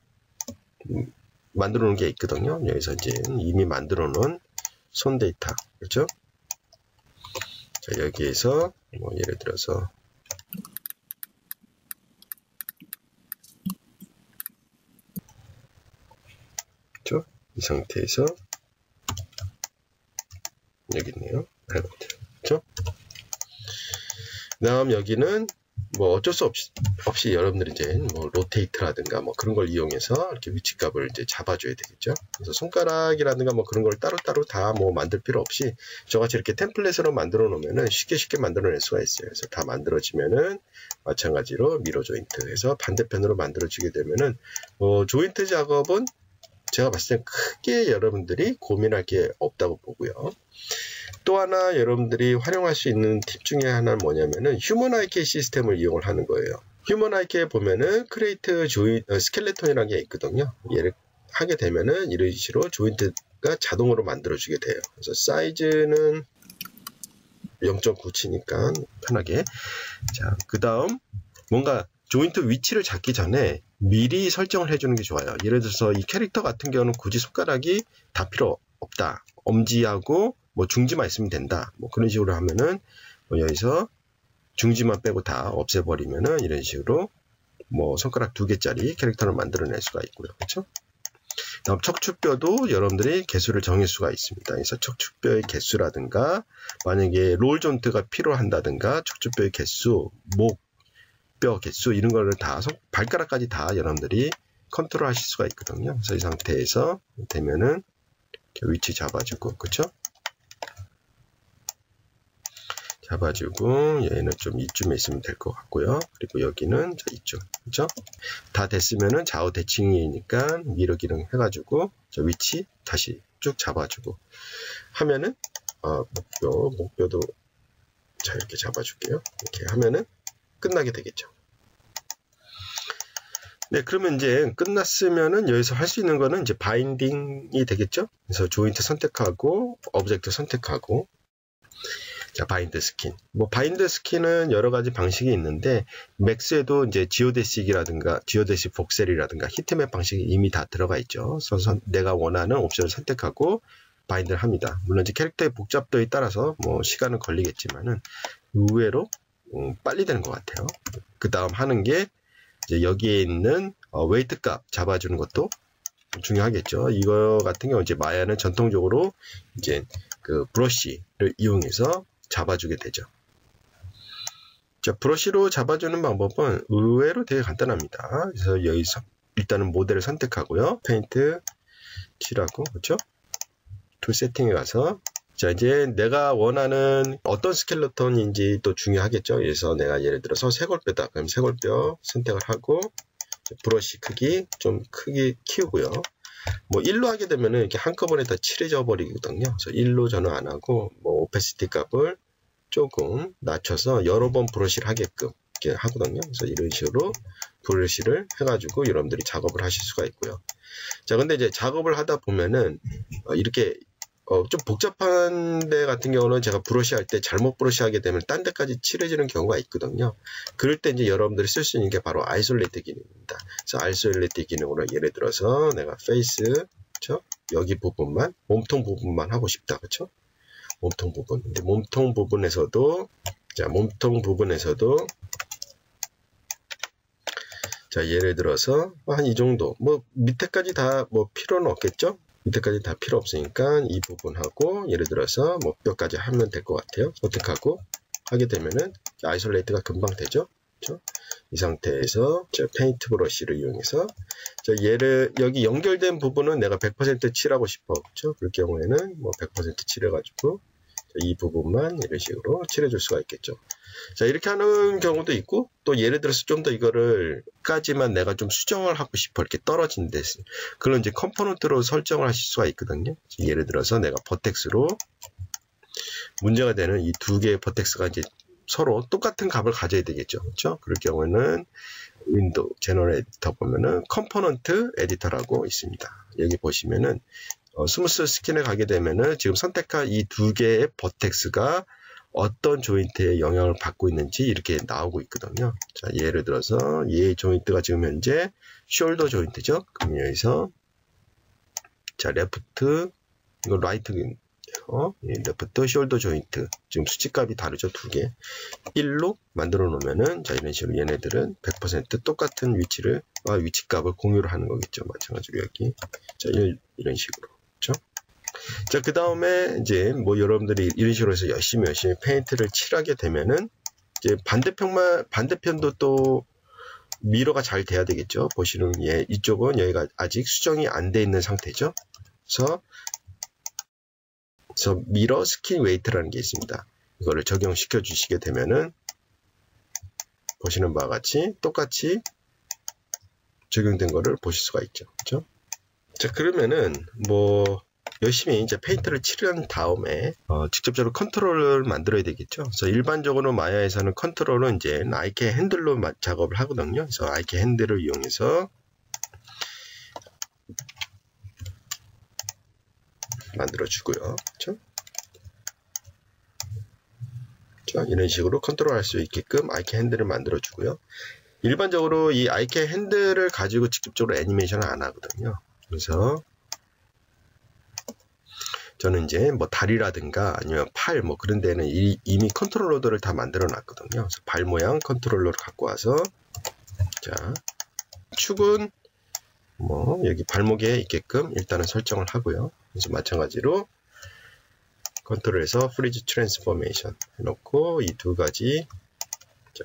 만들어 놓은 게 있거든요. 여기서 이제 이미 만들어 놓은 손 데이터, 그렇죠? 자, 여기에서 뭐 예를 들어서 그렇죠? 이 상태에서 여기 있네요. 그렇죠? 다음 여기는 뭐 어쩔 수 없이 여러분들이 이제 뭐 로테이트라든가 뭐 그런 걸 이용해서 이렇게 위치값을 이제 잡아줘야 되겠죠. 그래서 손가락이라든가 뭐 그런 걸 따로따로 다 뭐 만들 필요 없이 저같이 이렇게 템플릿으로 만들어 놓으면은 쉽게 만들어낼 수가 있어요. 그래서 다 만들어지면은 마찬가지로 미러 조인트 해서 반대편으로 만들어지게 되면은 조인트 작업은 제가 봤을 때 크게 여러분들이 고민할 게 없다고 보고요. 또 하나 여러분들이 활용할 수 있는 팁 중에 하나는 뭐냐면은 휴먼 IK 시스템을 이용을 하는 거예요. 휴먼 IK에 보면은 크리에이트 스켈레톤이라는 게 있거든요. 얘를 하게 되면은 이런 식으로 조인트가 자동으로 만들어주게 돼요. 그래서 사이즈는 0.97니까 편하게. 자, 그 다음 뭔가 조인트 위치를 잡기 전에 미리 설정을 해주는 게 좋아요. 예를 들어서 이 캐릭터 같은 경우는 굳이 손가락이 다 필요 없다. 엄지하고 뭐 중지만 있으면 된다. 뭐 그런 식으로 하면은 뭐 여기서 중지만 빼고 다 없애버리면은 이런 식으로 뭐 손가락 2개짜리 캐릭터를 만들어낼 수가 있고요. 그렇죠? 다음 척추뼈도 여러분들이 개수를 정할 수가 있습니다. 그래서 척추뼈의 개수라든가 만약에 롤 조인트가 필요한다든가 척추뼈의 개수, 목뼈 개수 이런 거를 다 발가락까지 다 여러분들이 컨트롤 하실 수가 있거든요. 그래서 이 상태에서 되면은 위치 잡아주고, 그렇죠? 잡아주고 얘는 좀 이쯤에 있으면 될 것 같고요. 그리고 여기는 자, 이쪽, 그렇죠? 다 됐으면은 좌우 대칭이니까 미러 기능 해가지고 저 위치 다시 쭉 잡아주고 하면은 목뼈도 자 이렇게 잡아줄게요. 이렇게 하면은 끝나게 되겠죠. 네, 그러면 이제 끝났으면은 여기서 할 수 있는 거는 이제 바인딩이 되겠죠. 그래서 조인트 선택하고 오브젝트 선택하고 자, 바인드 스킨. 뭐 바인드 스킨은 여러 가지 방식이 있는데 맥스에도 이제 지오데식이라든가 지오데식 복셀이라든가 히트맵 방식이 이미 다 들어가 있죠. 그래서 내가 원하는 옵션을 선택하고 바인드를 합니다. 물론 이제 캐릭터의 복잡도에 따라서 뭐 시간은 걸리겠지만은 의외로 빨리 되는 것 같아요. 그 다음 하는 게 이제 여기에 있는 웨이트 값 잡아주는 것도 중요하겠죠. 이거 같은 경우 이제 마야는 전통적으로 이제 그 브러쉬를 이용해서 잡아주게 되죠. 자, 브러쉬로 잡아주는 방법은 의외로 되게 간단합니다. 그래서 여기서 일단은 모델을 선택하고요. 페인트, 7하고, 그렇죠? 툴 세팅에 가서, 자, 이제 내가 원하는 어떤 스켈레톤인지 또 중요하겠죠. 그래서 내가 예를 들어서 쇄골뼈다. 그럼 쇄골뼈 선택을 하고, 브러쉬 크기 좀 크게 키우고요. 뭐 1로 하게 되면은 이렇게 한꺼번에 다 칠해져 버리거든요. 그래서 1로 저는 안 하고, 뭐 오페시티 값을 조금 낮춰서 여러 번 브러쉬를 하게끔 이렇게 하거든요. 그래서 이런 식으로 브러쉬를 해가지고 여러분들이 작업을 하실 수가 있고요. 자, 근데 이제 작업을 하다 보면은 이렇게 좀 복잡한 데 같은 경우는 제가 브러쉬 할 때 잘못 브러쉬 하게 되면 딴 데까지 칠해지는 경우가 있거든요. 그럴 때 이제 여러분들이 쓸 수 있는 게 바로 아이솔레이트 기능입니다. 그래서 아이솔레이트 기능으로 예를 들어서 내가 페이스, 그쵸? 여기 부분만, 몸통 부분만 하고 싶다. 그쵸? 몸통 부분. 근데 몸통 부분에서도, 자, 몸통 부분에서도, 자, 예를 들어서 한 이 정도. 뭐 밑에까지 다 뭐 필요는 없겠죠? 밑에까지 다 필요 없으니까 이 부분하고 예를 들어서 뭐 뼈까지 하면 될 것 같아요. 선택하고 하게 되면은 아이솔레이트가 금방 되죠. 그렇죠? 이 상태에서 페인트 브러쉬를 이용해서 얘를 여기 연결된 부분은 내가 100% 칠하고 싶어. 그렇죠? 그럴 경우에는 뭐 100% 칠해가지고 이 부분만 이런 식으로 칠해줄 수가 있겠죠. 자, 이렇게 하는 경우도 있고, 또 예를 들어서 좀 더 이거를까지만 내가 좀 수정을 하고 싶어. 이렇게 떨어진 데서. 그런 이제 컴포넌트로 설정을 하실 수가 있거든요. 예를 들어서 내가 버텍스로 문제가 되는 이 두 개의 버텍스가 이제 서로 똑같은 값을 가져야 되겠죠. 그렇죠? 그럴 경우에는 윈도우 제너럴 에디터 보면은 컴포넌트 에디터라고 있습니다. 여기 보시면은 스무스 스킨에 가게 되면은 지금 선택한 이 두 개의 버텍스가 어떤 조인트에 영향을 받고 있는지 이렇게 나오고 있거든요. 자, 예를 들어서 얘 조인트가 지금 현재 숄더 조인트죠. 그럼 여기서 자, 레프트 이거 라이트 레프트 숄더 조인트 지금 수치값이 다르죠. 두 개 1로 만들어 놓으면은 자, 이런 식으로 얘네들은 100% 똑같은 위치값을 공유를 하는 거겠죠. 마찬가지로 여기 자, 이런 식으로 그렇죠? 자, 그 다음에 이제 뭐 여러분들이 이런 식으로 해서 열심히 페인트를 칠하게 되면은 이제 반대편도 또 미러가 잘 돼야 되겠죠. 보시는 이쪽은 여기가 아직 수정이 안 돼 있는 상태죠. 그래서 미러 스킨 웨이트라는 게 있습니다. 이거를 적용시켜 주시게 되면은 보시는 바와 같이 똑같이 적용된 거를 보실 수가 있죠. 그렇죠? 자, 그러면은 뭐 열심히 이제 페인트를 칠한 다음에 직접적으로 컨트롤을 만들어야 되겠죠. 그래서 일반적으로 마야에서는 컨트롤은 이제 아이케 핸들로 작업을 하거든요. 그래서 아이케 핸들을 이용해서 만들어 주고요. 그렇죠? 자, 이런 식으로 컨트롤할 수 있게끔 아이케 핸들을 만들어 주고요. 일반적으로 이 아이케 핸들을 가지고 직접적으로 애니메이션을 안 하거든요. 그래서 저는 이제 뭐 다리라든가 아니면 팔 뭐 그런 데는 이미 컨트롤러들을 다 만들어 놨거든요. 그래서 발 모양 컨트롤러를 갖고 와서 자, 축은 뭐 여기 발목에 있게끔 일단은 설정을 하고요. 그래서 마찬가지로 컨트롤에서 프리즈 트랜스포메이션 해놓고 이 두 가지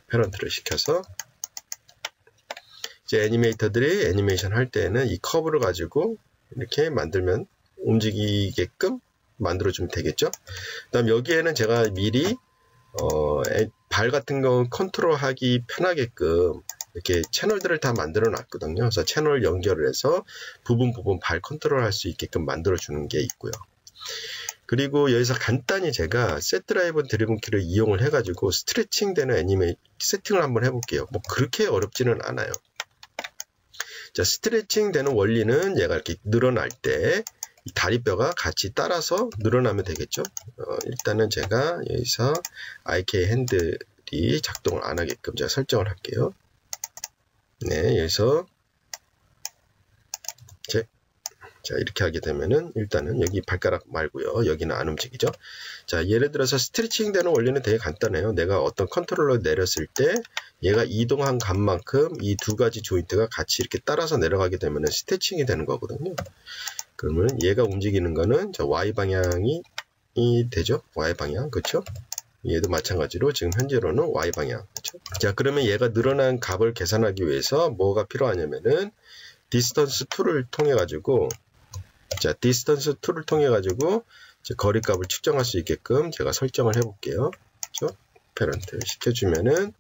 패런트를 시켜서 이제 애니메이터들이 애니메이션 할 때는 이 커브를 가지고 이렇게 만들면 움직이게끔 만들어주면 되겠죠. 그 다음 여기에는 제가 미리 발 같은 경우 컨트롤하기 편하게끔 이렇게 채널들을 다 만들어 놨거든요. 그래서 채널 연결을 해서 부분 발 컨트롤 할 수 있게끔 만들어 주는 게 있고요. 그리고 여기서 간단히 제가 셋 드라이브 드리븐 키를 이용을 해가지고 스트레칭 되는 세팅을 한번 해볼게요. 뭐 그렇게 어렵지는 않아요. 자, 스트레칭 되는 원리는 얘가 이렇게 늘어날 때 이 다리뼈가 같이 따라서 늘어나면 되겠죠. 일단은 제가 여기서 IK 핸들이 작동을 안 하게끔 제가 설정을 할게요. 네, 여기서 자, 이렇게 하게 되면은 일단은 여기 발가락 말고요. 여기는 안 움직이죠. 자, 예를 들어서 스트레칭 되는 원리는 되게 간단해요. 내가 어떤 컨트롤러를 내렸을 때 얘가 이동한 값만큼 이 두 가지 조인트가 같이 이렇게 따라서 내려가게 되면은 스트레칭이 되는 거거든요. 그러면 얘가 움직이는 거는 저 Y 방향이 되죠. Y 방향. 그렇죠? 얘도 마찬가지로 지금 현재로는 Y 방향. 그렇죠? 자, 그러면 얘가 늘어난 값을 계산하기 위해서 뭐가 필요하냐면은 디스턴스 툴을 통해 가지고 자, 디스턴스 툴을 통해 가지고 거리값을 측정할 수 있게끔 제가 설정을 해볼게요. 그렇죠? 페런트 시켜주면은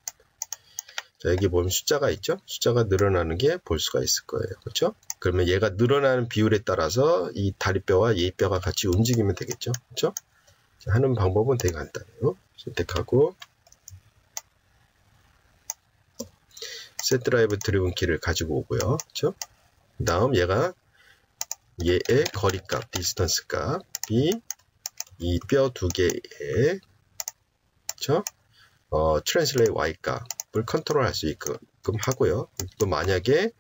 자, 여기 보면 숫자가 있죠? 숫자가 늘어나는 게 볼 수가 있을 거예요. 그렇죠? 그러면 얘가 늘어나는 비율에 따라서 이 다리뼈와 예뼈가 같이 움직이면 되겠죠? 그렇죠? 자, 하는 방법은 되게 간단해요. 선택하고 셋 드라이브 드리븐 키를 가지고 오고요. 그렇죠? 그 다음 얘가 얘의 거리값, 디스턴스 값이 이 뼈 두 개의 그렇죠? 트랜슬레이트 y 값을 컨트롤 할 수 있게끔 하고요. 또 만약에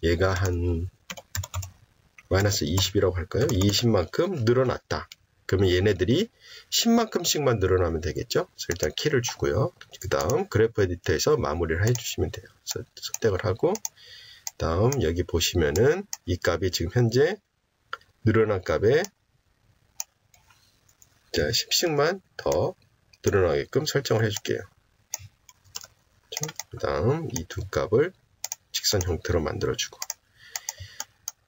얘가 한 마이너스 20이라고 할까요? 20만큼 늘어났다. 그러면 얘네들이 10만큼씩만 늘어나면 되겠죠? 그래서 일단 키를 주고요. 그 다음 그래프 에디터에서 마무리를 해주시면 돼요. 그래서 선택을 하고 다음 여기 보시면은 이 값이 지금 현재 늘어난 값에 자 10씩만 더 늘어나게끔 설정을 해줄게요. 그 다음 이 두 값을 직선 형태로 만들어주고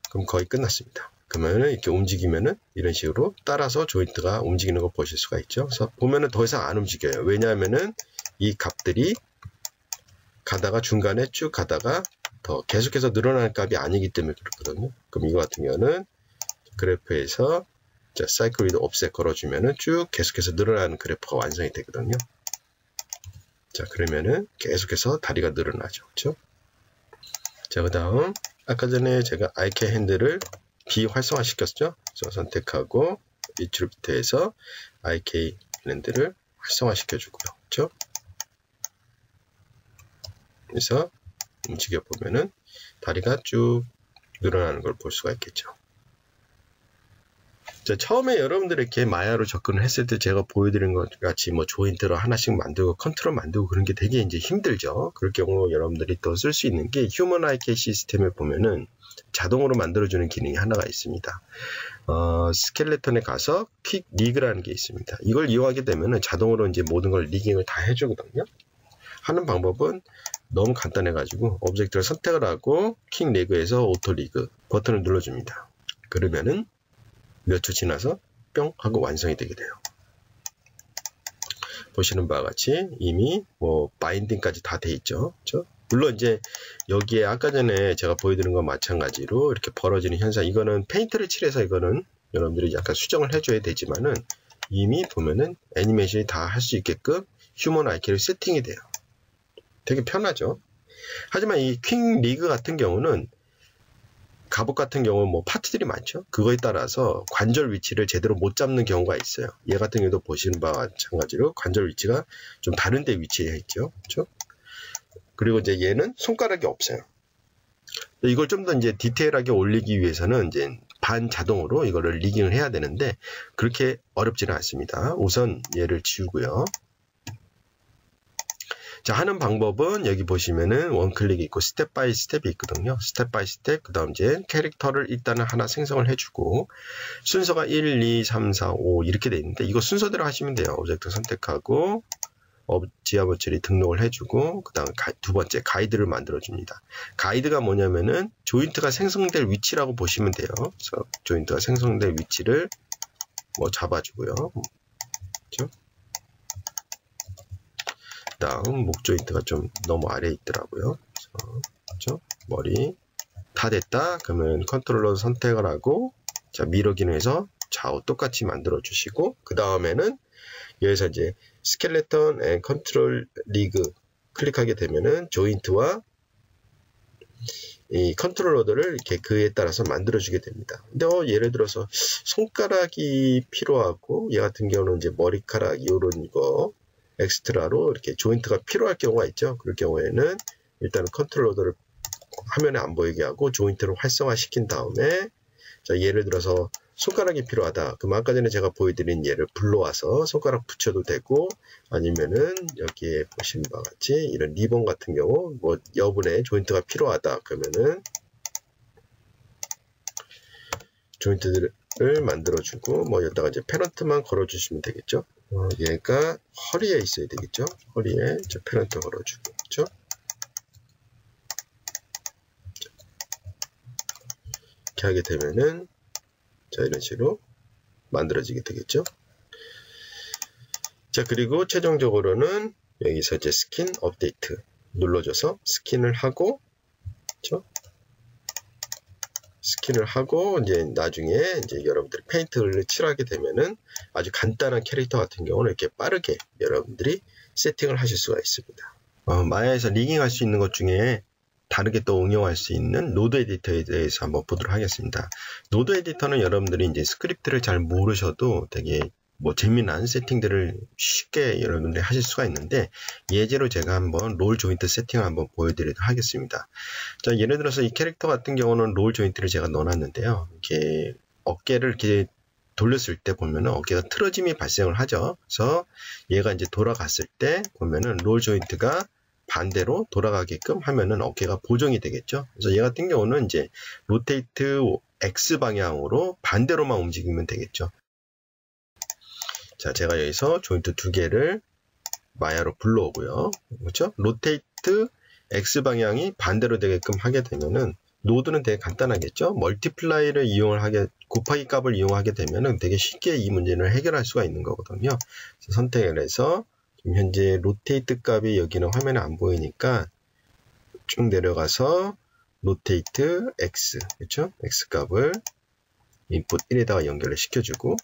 그럼 거의 끝났습니다. 그러면은 이렇게 움직이면은 이런 식으로 따라서 조인트가 움직이는 거 보실 수가 있죠. 그래서 보면은 더 이상 안 움직여요. 왜냐하면은 이 값들이 가다가 중간에 쭉 가다가 더 계속해서 늘어나는 값이 아니기 때문에 그렇거든요. 그럼 이거 같은 경우는 그래프에서 자, 사이클 위드 옵셋 걸어주면은 쭉 계속해서 늘어나는 그래프가 완성이 되거든요. 자, 그러면은 계속해서 다리가 늘어나죠. 그렇죠? 자, 그 다음 아까 전에 제가 IK 핸들을 비활성화 시켰죠. 그래서 선택하고 이트루비트에서 IK 핸들을 활성화 시켜주고요. 그렇죠? 그래서 움직여 보면은 다리가 쭉 늘어나는 걸 볼 수가 있겠죠. 자, 처음에 여러분들이 이렇게 마야로 접근을 했을 때 제가 보여드린 것 같이 뭐 조인트를 하나씩 만들고 컨트롤 만들고 그런 게 되게 이제 힘들죠. 그럴 경우 여러분들이 또 쓸 수 있는 게 휴먼 IK 시스템에 보면은 자동으로 만들어주는 기능이 하나가 있습니다. 스켈레톤에 가서 퀵 리그라는 게 있습니다. 이걸 이용하게 되면은 자동으로 이제 모든 걸 리깅을 다 해주거든요. 하는 방법은 너무 간단해가지고 오브젝트를 선택을 하고 퀵 리그에서 오토 리그 버튼을 눌러줍니다. 그러면은 몇 초 지나서 뿅 하고 완성이 되게 돼요. 보시는 바와 같이 이미 뭐 바인딩까지 다 돼 있죠. 그렇죠? 물론 이제 여기에 아까 전에 제가 보여드린 것 마찬가지로 이렇게 벌어지는 현상, 이거는 페인트를 칠해서 이거는 여러분들이 약간 수정을 해줘야 되지만은 이미 보면은 애니메이션이 다 할 수 있게끔 휴먼 IK를 세팅이 돼요. 되게 편하죠. 하지만 이 퀵 리그 같은 경우는 갑옷 같은 경우는 뭐 파트들이 많죠. 그거에 따라서 관절 위치를 제대로 못 잡는 경우가 있어요. 얘 같은 경우도 보시는 바와 마찬가지로 관절 위치가 좀 다른 데 위치해 있죠. 그렇죠? 그리고 이제 얘는 손가락이 없어요. 이걸 좀 더 이제 디테일하게 올리기 위해서는 이제 반자동으로 이거를 리깅을 해야 되는데 그렇게 어렵지는 않습니다. 우선 얘를 지우고요. 자, 하는 방법은 여기 보시면은 원클릭이 있고 스텝 바이 스텝이 있거든요. 스텝 바이 스텝, 그 다음 이제 캐릭터를 일단은 하나 생성을 해주고 순서가 1, 2, 3, 4, 5 이렇게 돼 있는데 이거 순서대로 하시면 돼요. 오브젝트 선택하고 지하버처리 등록을 해주고 그 다음 두 번째 가이드를 만들어줍니다. 가이드가 뭐냐면은 조인트가 생성될 위치라고 보시면 돼요. 그래서 조인트가 생성될 위치를 뭐 잡아주고요. 그렇죠? 다음 목 조인트가 좀 너무 아래에 있더라고요. 그렇죠? 머리 다 됐다. 그러면 컨트롤러 선택을 하고 자 미러 기능에서 좌우 똑같이 만들어 주시고 그 다음에는 여기서 이제 스켈레톤 앤 컨트롤 리그 클릭하게 되면은 조인트와 이 컨트롤러들을 이렇게 그에 따라서 만들어 주게 됩니다. 근데 예를 들어서 손가락이 필요하고 얘 같은 경우는 이제 머리카락 이런 거 엑스트라로 이렇게 조인트가 필요할 경우가 있죠. 그럴 경우에는 일단 컨트롤러들을 화면에 안 보이게 하고 조인트를 활성화시킨 다음에 자 예를 들어서 손가락이 필요하다. 그럼 아까 전에 제가 보여드린 얘를 불러와서 손가락 붙여도 되고 아니면은 여기에 보신 바와 같이 이런 리본 같은 경우 뭐 여분의 조인트가 필요하다. 그러면은 조인트들을 만들어주고 뭐 여기다가 이제 페런트만 걸어주시면 되겠죠. 얘가 허리에 있어야 되겠죠. 허리에 저 페런트 걸어주고 그렇죠. 이렇게 하게 되면은 자, 이런 식으로 만들어지게 되겠죠. 자, 그리고 최종적으로는 여기서 이제 스킨 업데이트 눌러줘서 스킨을 하고, 그렇죠? 스킨을 하고 이제 나중에 이제 여러분들이 페인트를 칠하게 되면은 아주 간단한 캐릭터 같은 경우는 이렇게 빠르게 여러분들이 세팅을 하실 수가 있습니다. 마야에서 리깅할 수 있는 것 중에 다르게 또 응용할 수 있는 노드 에디터에 대해서 한번 보도록 하겠습니다. 노드 에디터는 여러분들이 이제 스크립트를 잘 모르셔도 되게 재미난 세팅들을 쉽게 여러분들이 하실 수가 있는데, 예제로 제가 한번 롤 조인트 세팅을 한번 보여드리도록 하겠습니다. 자, 예를 들어서 이 캐릭터 같은 경우는 롤 조인트를 제가 넣어놨는데요. 이렇게 어깨를 이렇게 돌렸을 때 보면은 어깨가 틀어짐이 발생을 하죠. 그래서 얘가 이제 돌아갔을 때 보면은 롤 조인트가 반대로 돌아가게끔 하면은 어깨가 보정이 되겠죠. 그래서 얘 같은 경우는 이제 로테이트 X 방향으로 반대로만 움직이면 되겠죠. 자, 제가 여기서 조인트 두 개를 마야로 불러오고요. 그렇죠? 로테이트 X 방향이 반대로 되게끔 하게 되면은 노드는 되게 간단하겠죠? 멀티플라이를 곱하기 값을 이용하게 되면은 되게 쉽게 이 문제를 해결할 수가 있는 거거든요. 선택을 해서 지금 현재 로테이트 값이 여기는 화면에 안 보이니까 쭉 내려가서 로테이트 X, 그렇죠? X 값을 인풋 1에다가 연결을 시켜주고,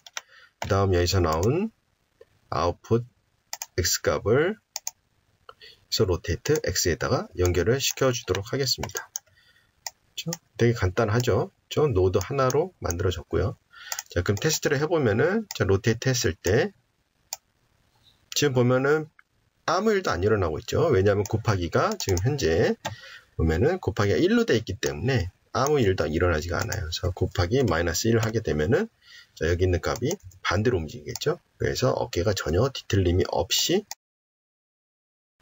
그 다음 여기서 나온 아웃풋 X 값을 로테이트 X에다가 연결을 시켜주도록 하겠습니다. 그렇죠? 되게 간단하죠? 그렇죠? 노드 하나로 만들어졌고요. 자, 그럼 테스트를 해보면은, 자, 로테이트 했을 때, 지금 보면은 아무 일도 안 일어나고 있죠. 왜냐하면 곱하기가 지금 현재 보면은 곱하기가 1로 되어 있기 때문에 아무 일도 일어나지가 않아요. 그래서 곱하기 마이너스 1을 하게 되면은, 자, 여기 있는 값이 반대로 움직이겠죠. 그래서 어깨가 전혀 뒤틀림이 없이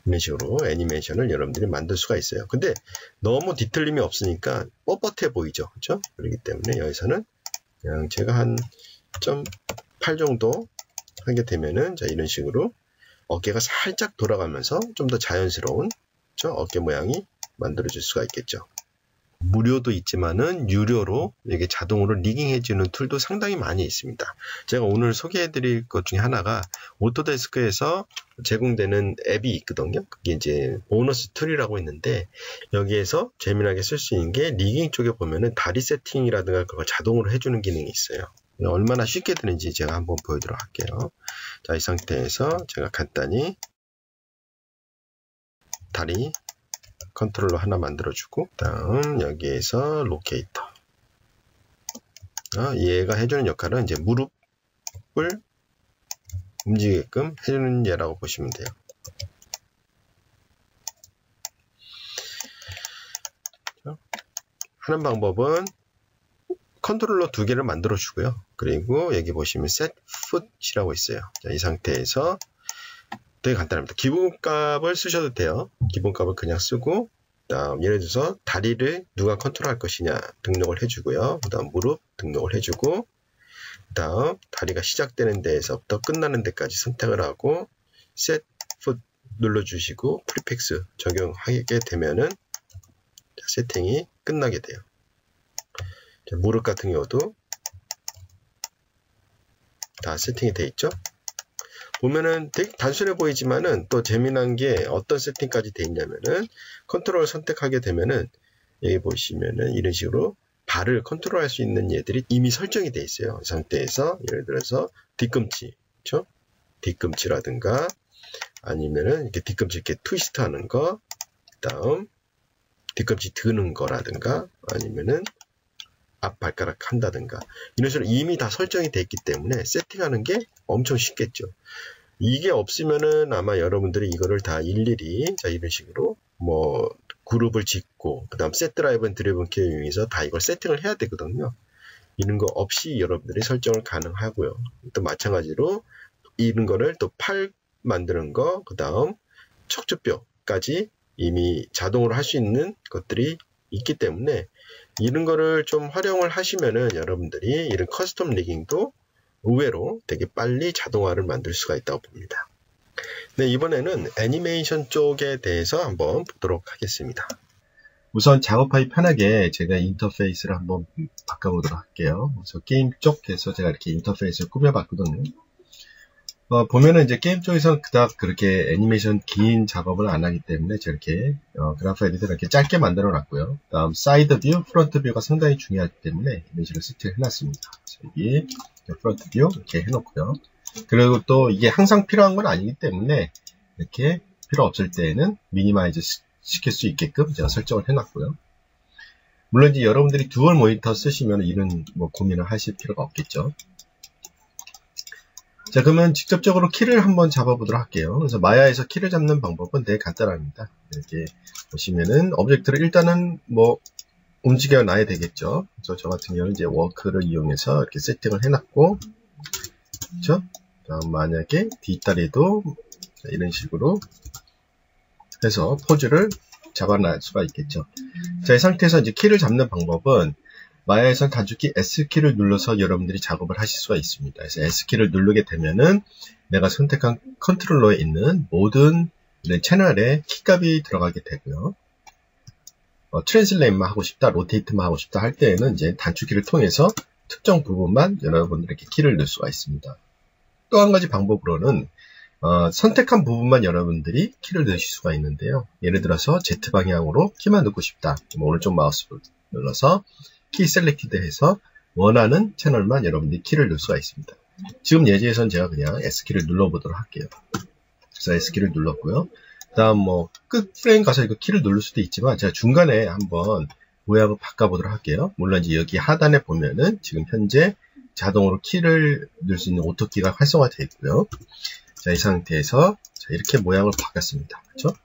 이런 식으로 애니메이션을 여러분들이 만들 수가 있어요. 근데 너무 뒤틀림이 없으니까 뻣뻣해 보이죠. 그렇죠? 그렇기 때문에 여기서는 그냥 제가 한 0.8 정도 하게 되면은, 자, 이런 식으로 어깨가 살짝 돌아가면서 좀 더 자연스러운, 그렇죠? 어깨 모양이 만들어질 수가 있겠죠. 무료도 있지만은 유료로 이게 자동으로 리깅해주는 툴도 상당히 많이 있습니다. 제가 오늘 소개해드릴 것 중에 하나가 오토데스크에서 제공되는 앱이 있거든요. 그게 이제 보너스 툴이라고 있는데, 여기에서 재미나게 쓸 수 있는 게 리깅 쪽에 보면은 다리 세팅이라든가 그걸 자동으로 해주는 기능이 있어요. 얼마나 쉽게 되는지 제가 한번 보여드리도록 할게요. 자, 이 상태에서 제가 간단히 다리 컨트롤러 하나 만들어주고, 다음 여기에서 로케이터. 얘가 해주는 역할은 이제 무릎을 움직이게끔 해주는 예라고 보시면 돼요. 하는 방법은 컨트롤러 두 개를 만들어 주고요. 그리고 여기 보시면 set foot이라고 있어요. 자, 이 상태에서 되게 간단합니다. 기본값을 쓰셔도 돼요. 기본값을 그냥 쓰고, 다음 예를 들어서 다리를 누가 컨트롤할 것이냐 등록을 해주고요. 그 다음 무릎 등록을 해주고, 그 다음 다리가 시작되는 데에서부터 끝나는 데까지 선택을 하고 set foot 눌러주시고 프리픽스 적용하게 되면은 세팅이 끝나게 돼요. 자, 무릎 같은 경우도 다 세팅이 되어 있죠. 보면은 되게 단순해 보이지만은 또 재미난 게 어떤 세팅까지 되어 있냐면은, 컨트롤을 선택하게 되면은 여기 보시면은 이런 식으로 발을 컨트롤할 수 있는 얘들이 이미 설정이 되어 있어요. 이 상태에서 예를 들어서 뒤꿈치, 그렇죠? 뒤꿈치라든가 아니면은 이렇게 뒤꿈치 이렇게 트위스트 하는 거, 그다음 뒤꿈치 드는 거라든가 아니면은 앞 발가락 한다든가 이런 식으로 이미 다 설정이 되어 있기 때문에 세팅하는 게 엄청 쉽겠죠. 이게 없으면은 아마 여러분들이 이거를 다 일일이, 자, 이런 식으로 그룹을 짓고 그 다음 셋 드라이브 앤 드리븐 키를 이용해서 다 이걸 세팅을 해야 되거든요. 이런 거 없이 여러분들이 설정을 가능하고요. 또 마찬가지로 이런 거를 또 팔 만드는 거, 그 다음 척추뼈까지 이미 자동으로 할 수 있는 것들이 있기 때문에 이런 거를 좀 활용을 하시면은 여러분들이 이런 커스텀 리깅도 의외로 되게 빨리 자동화를 만들 수가 있다고 봅니다. 네, 이번에는 애니메이션 쪽에 대해서 한번 보도록 하겠습니다. 우선 작업하기 편하게 제가 인터페이스를 한번 바꿔보도록 할게요. 그래서 게임 쪽에서 제가 이렇게 인터페이스를 꾸며봤거든요. 보면은 이제 게임 쪽에서는 그닥 그렇게 애니메이션 긴 작업을 안 하기 때문에 저렇게 그래프 에디터를 이렇게 짧게 만들어 놨고요. 다음 사이드 뷰, 프론트 뷰가 상당히 중요하기 때문에 이런 식으로 세팅을 해놨습니다. 여기 프론트 뷰 이렇게 해놓고요. 그리고 또 이게 항상 필요한 건 아니기 때문에 이렇게 필요 없을 때에는 미니마이즈 시킬 수 있게끔 제가 설정을 해놨고요. 물론 이제 여러분들이 듀얼 모니터 쓰시면 이런 뭐 고민을 하실 필요가 없겠죠. 자, 그러면 직접적으로 키를 한번 잡아보도록 할게요. 그래서 마야에서 키를 잡는 방법은 되게 간단합니다. 이렇게 보시면은 오브젝트를 일단은 뭐 움직여 놔야 되겠죠. 그래서 저 같은 경우는 이제 워크를 이용해서 이렇게 세팅을 해놨고, 그렇죠? 다음 만약에 뒷다리도 이런 식으로 해서 포즈를 잡아낼 수가 있겠죠. 자, 이 상태에서 이제 키를 잡는 방법은 마야에선 단축키 S키를 눌러서 여러분들이 작업을 하실 수가 있습니다. 그래서 S키를 누르게 되면은 내가 선택한 컨트롤러에 있는 모든 이런 채널에 키값이 들어가게 되고요. 트랜슬레이트만 하고 싶다, 로테이트만 하고 싶다 할 때에는 이제 단축키를 통해서 특정 부분만 여러분들에게 키를 넣을 수가 있습니다. 또 한 가지 방법으로는 선택한 부분만 여러분들이 키를 넣으실 수가 있는데요. 예를 들어서 Z방향으로 키만 넣고 싶다. 오른쪽 마우스 눌러서 키 셀렉티드 해서 원하는 채널만 여러분들이 키를 넣을 수가 있습니다. 지금 예제에서는 제가 그냥 S키를 눌러보도록 할게요. 그래서 S키를 눌렀고요. 다음 뭐 끝 프레임 가서 이거 키를 누를 수도 있지만 제가 중간에 한번 모양을 바꿔보도록 할게요. 물론 이제 여기 하단에 보면은 지금 현재 자동으로 키를 넣을 수 있는 오토키가 활성화되어 있고요. 자, 이 상태에서 자, 이렇게 모양을 바꿨습니다. 그렇죠?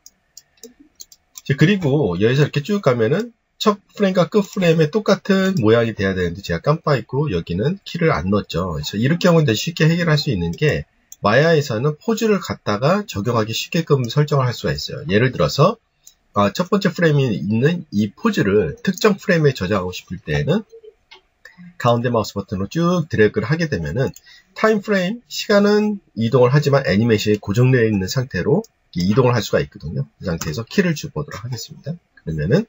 그리고 여기서 이렇게 쭉 가면은 첫 프레임과 끝 프레임에 똑같은 모양이 돼야 되는데 제가 깜빡했고 여기는 키를 안 넣었죠. 그래서 이럴 경우는 쉽게 해결할 수 있는 게 마야에서는 포즈를 갖다가 적용하기 쉽게끔 설정을 할 수가 있어요. 예를 들어서 첫 번째 프레임에 있는 이 포즈를 특정 프레임에 저장하고 싶을 때에는 가운데 마우스 버튼으로 쭉 드래그를 하게 되면은 타임 프레임, 시간은 이동을 하지만 애니메이션이 고정되어 있는 상태로 이동을 할 수가 있거든요. 이 상태에서 키를 주보도록 하겠습니다. 그러면은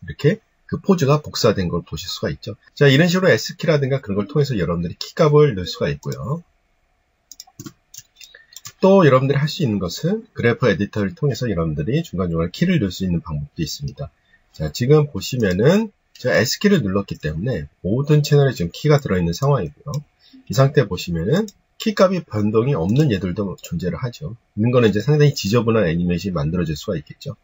이렇게 그 포즈가 복사된 걸 보실 수가 있죠. 자, 이런 식으로 S키라든가 그런 걸 통해서 여러분들이 키값을 넣을 수가 있고요. 또 여러분들이 할 수 있는 것은 그래프 에디터를 통해서 여러분들이 중간중간 키를 넣을 수 있는 방법도 있습니다. 자, 지금 보시면은 제가 S키를 눌렀기 때문에 모든 채널에 지금 키가 들어있는 상황이고요. 이 상태 보시면은 키값이 변동이 없는 얘들도 존재를 하죠. 이런 거는 이제 상당히 지저분한 애니메이션이 만들어질 수가 있겠죠.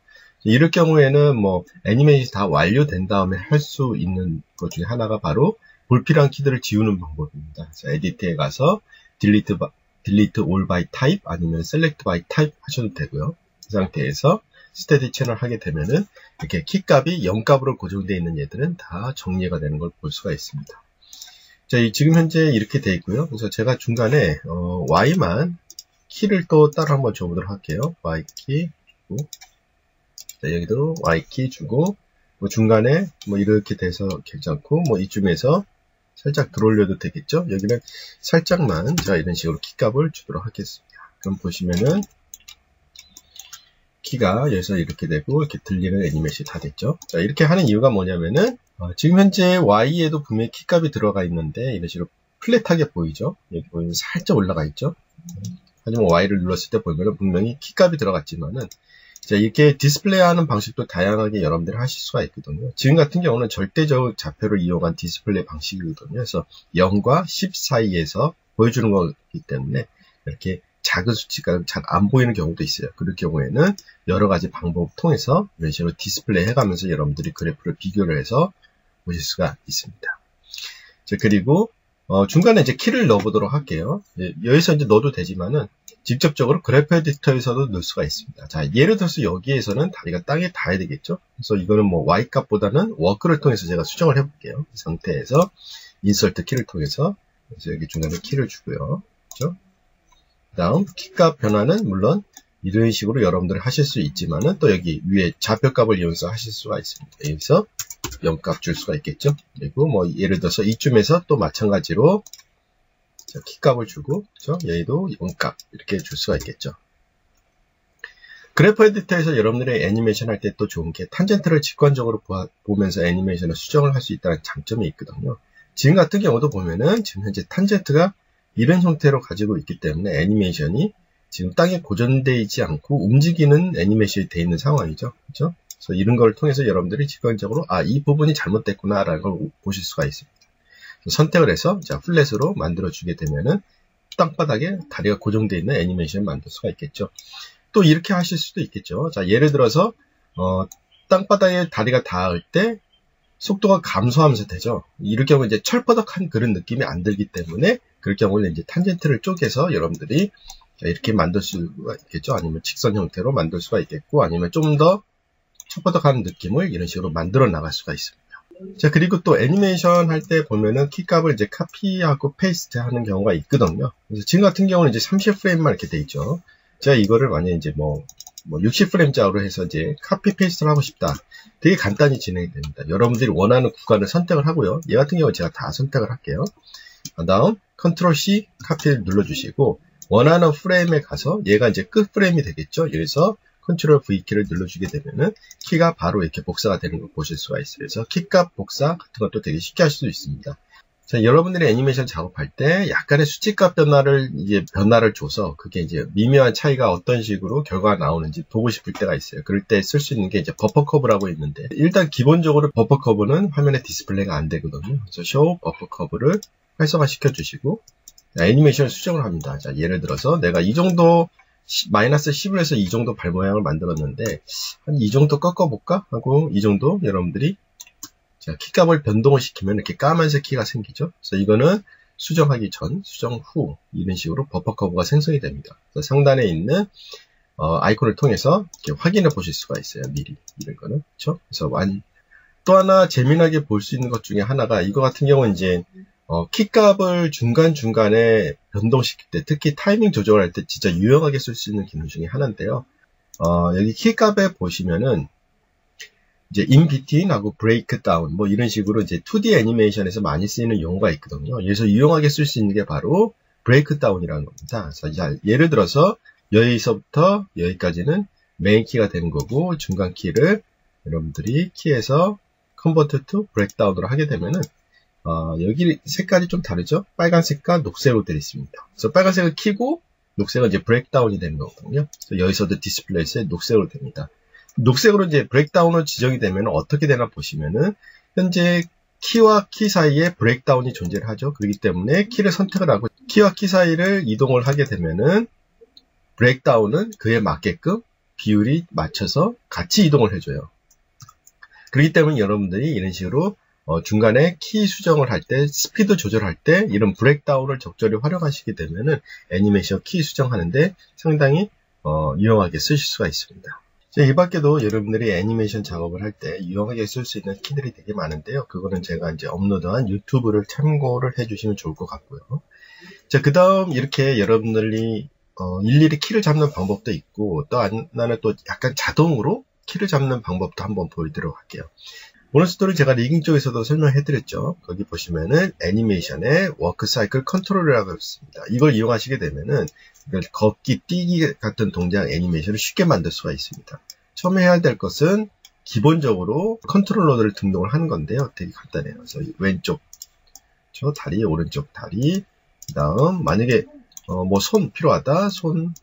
이럴 경우에는 뭐 애니메이션이 다 완료된 다음에 할 수 있는 것 중에 하나가 바로 불필요한 키들을 지우는 방법입니다. 자, 에디트에 가서 delete all by type 아니면 select by type 하셔도 되고요. 이 상태에서 스테디 채널 하게 되면은 이렇게 키값이 0값으로 고정되어 있는 얘들은 다 정리가 되는 걸 볼 수가 있습니다. 자, 지금 현재 이렇게 되어 있고요. 그래서 제가 중간에 Y만 키를 또 따로 한번 줘보도록 할게요. Y키 주고, 자, 여기도 Y키 주고, 뭐 중간에 뭐 이렇게 돼서 괜찮고, 뭐 이쯤에서 살짝 들어올려도 되겠죠? 여기는 살짝만 제가 이런 식으로 키값을 주도록 하겠습니다. 그럼 보시면은 키가 여기서 이렇게 되고 이렇게 들리는 애니메이션이 다 됐죠. 자, 이렇게 하는 이유가 뭐냐면은 지금 현재 Y에도 분명히 키값이 들어가 있는데 이런 식으로 플랫하게 보이죠. 여기 보이면 살짝 올라가 있죠. 하지만 Y를 눌렀을 때 보면은 분명히 키값이 들어갔지만은 자, 이렇게 디스플레이하는 방식도 다양하게 여러분들이 하실 수가 있거든요. 지금 같은 경우는 절대적 좌표를 이용한 디스플레이 방식이거든요. 그래서 0과 10 사이에서 보여주는 거기 때문에 이렇게 작은 수치가 잘 안 보이는 경우도 있어요. 그럴 경우에는 여러 가지 방법을 통해서 이런 식으로 디스플레이 해가면서 여러분들이 그래프를 비교를 해서 보실 수가 있습니다. 자, 그리고 중간에 이제 키를 넣어보도록 할게요. 여기서 이제 넣어도 되지만은 직접적으로 그래프 에디터에서도 넣을 수가 있습니다. 자, 예를 들어서 여기에서는 다리가 땅에 닿아야 되겠죠. 그래서 이거는 뭐 Y 값보다는 워크를 통해서 제가 수정을 해볼게요. 이 상태에서 인서트 키를 통해서 그래서 여기 중간에 키를 주고요. 그렇죠? 다음 키값 변화는 물론 이런 식으로 여러분들이 하실 수 있지만은 또 여기 위에 좌표값을 이용해서 하실 수가 있습니다. 여기서 0값 줄 수가 있겠죠. 그리고 뭐 예를 들어서 이쯤에서 또 마찬가지로 키값을 주고, 그렇죠? 여기도 0값 이렇게 줄 수가 있겠죠. 그래프 에디터에서 여러분들의 애니메이션 할 때 또 좋은 게 탄젠트를 직관적으로 보면서 애니메이션을 수정을 할 수 있다는 장점이 있거든요. 지금 같은 경우도 보면은 지금 현재 탄젠트가 이런 형태로 가지고 있기 때문에 애니메이션이 지금 땅에 고정되어 있지 않고 움직이는 애니메이션이 되어 있는 상황이죠. 그렇죠? 그래서 이런 걸 통해서 여러분들이 직관적으로 이 부분이 잘못됐구나라는 걸 보실 수가 있습니다. 선택을 해서 자, 플랫으로 만들어 주게 되면은 땅바닥에 다리가 고정되어 있는 애니메이션을 만들 수가 있겠죠. 또 이렇게 하실 수도 있겠죠. 자, 예를 들어서 땅바닥에 다리가 닿을 때 속도가 감소하면서 되죠. 이럴 경우 이제 철퍼덕한 그런 느낌이 안 들기 때문에 그럴 경우는 이제 탄젠트를 쪼개서 여러분들이 이렇게 만들 수가 있겠죠. 아니면 직선 형태로 만들 수가 있겠고, 아니면 좀 더 철퍼덕한 느낌을 이런 식으로 만들어 나갈 수가 있습니다. 자, 그리고 또 애니메이션 할 때 보면은 키값을 이제 카피하고 페이스트 하는 경우가 있거든요. 그래서 지금 같은 경우는 이제 30프레임만 이렇게 돼 있죠. 제가 이거를 만약에 이제 60프레임짜리로 해서 이제 카피 페이스트를 하고 싶다. 되게 간단히 진행이 됩니다. 여러분들이 원하는 구간을 선택을 하고요. 얘 같은 경우 제가 다 선택을 할게요. 다음 컨트롤 C 카피를 눌러주시고 원하는 프레임에 가서 얘가 이제 끝 프레임이 되겠죠. 여기서 컨트롤 V 키를 눌러주게 되면은 키가 바로 이렇게 복사가 되는 걸 보실 수가 있어요. 그래서 키값 복사 같은 것도 되게 쉽게 할 수 있습니다. 자, 여러분들이 애니메이션 작업할 때 약간의 수치값 변화를 줘서 그게 이제 미묘한 차이가 어떤 식으로 결과가 나오는지 보고 싶을 때가 있어요. 그럴 때 쓸 수 있는 게 이제 버퍼 커브라고 있는데, 일단 기본적으로 버퍼 커브는 화면에 디스플레이가 안 되거든요. 그래서 show 버퍼 커브를 활성화 시켜 주시고 애니메이션을 수정을 합니다. 자, 예를 들어서 내가 이 정도 마이너스 10을 해서 이 정도 발 모양을 만들었는데 한 이 정도 꺾어볼까 하고 이 정도 여러분들이 자, 키값을 변동을 시키면 이렇게 까만색 키가 생기죠. 그래서 이거는 수정하기 전, 수정 후 이런 식으로 버퍼 커브가 생성이 됩니다. 그래서 상단에 있는 아이콘을 통해서 이렇게 확인해 보실 수가 있어요. 미리 이런 거는 그렇죠. 그래서 또 하나 재미나게 볼 수 있는 것 중에 하나가 이거 같은 경우는 이제 키값을 중간중간에 변동시킬 때, 특히 타이밍 조정을 할 때 진짜 유용하게 쓸 수 있는 기능 중에 하나인데요. 여기 키값에 보시면은 이제 in between하고 break down 이런 식으로 이제 2D 애니메이션에서 많이 쓰이는 용어가 있거든요. 그래서 유용하게 쓸 수 있는 게 바로 break down이라는 겁니다. 그래서 예를 들어서 여기서부터 여기까지는 메인 키가 되는 거고 중간 키를 여러분들이 키에서 convert to breakdown으로 하게 되면은 여기 색깔이 좀 다르죠? 빨간색과 녹색으로 되어 있습니다. 그래서 빨간색을 키고 녹색은 이제 브레이크다운이 되는 거거든요. 그래서 여기서도 디스플레이에 녹색으로 됩니다. 녹색으로 이제 브레이크다운으로 지정이 되면 어떻게 되나 보시면은 현재 키와 키 사이에 브레이크다운이 존재를 하죠. 그렇기 때문에 키를 선택을 하고 키와 키 사이를 이동을 하게 되면은 브레이크다운은 그에 맞게끔 비율이 맞춰서 같이 이동을 해줘요. 그렇기 때문에 여러분들이 이런 식으로 중간에 키 수정을 할 때, 스피드 조절할 때 이런 브레이크다운을 적절히 활용하시게 되면은 애니메이션 키 수정하는데 상당히 유용하게 쓰실 수가 있습니다. 이 밖에도 여러분들이 애니메이션 작업을 할 때 유용하게 쓸 수 있는 키들이 되게 많은데요. 그거는 제가 이제 업로드한 유튜브를 참고를 해주시면 좋을 것 같고요. 자, 그 다음 이렇게 여러분들이 일일이 키를 잡는 방법도 있고 또 하나는 또 약간 자동으로 키를 잡는 방법도 한번 보여드리도록 할게요. 모노스토리 제가 리깅 쪽에서도 설명해드렸죠. 거기 보시면은 애니메이션의 워크 사이클 컨트롤이라고 있습니다. 이걸 이용하시게 되면은 걷기, 뛰기 같은 동작 애니메이션을 쉽게 만들 수가 있습니다. 처음에 해야 될 것은 기본적으로 컨트롤러들을 등록을 하는 건데요. 되게 간단해요. 그래서 왼쪽 저 다리, 오른쪽 다리, 그 다음 만약에 손 필요하다, 손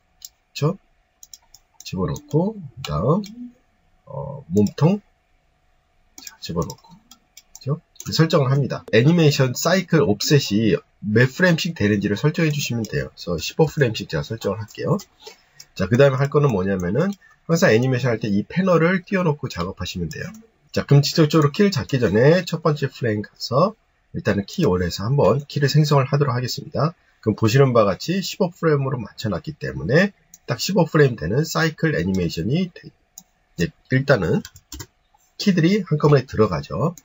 집어넣고, 그 다음 몸통 집어넣고 그렇죠? 설정을 합니다. 애니메이션 사이클 옵셋이 몇 프레임씩 되는지를 설정해 주시면 돼요. 그래서 15프레임씩 제가 설정을 할게요. 자, 그 다음에 할 거는 뭐냐면은 항상 애니메이션 할 때 이 패널을 띄워놓고 작업하시면 돼요. 자, 그럼 직접적으로 키를 잡기 전에 첫 번째 프레임 가서 일단은 키 올해서 한번 키를 생성을 하도록 하겠습니다. 그럼 보시는 바와 같이 15프레임으로 맞춰놨기 때문에 딱 15프레임 되는 사이클 애니메이션이 일단은 키들이 한꺼번에 들어가죠.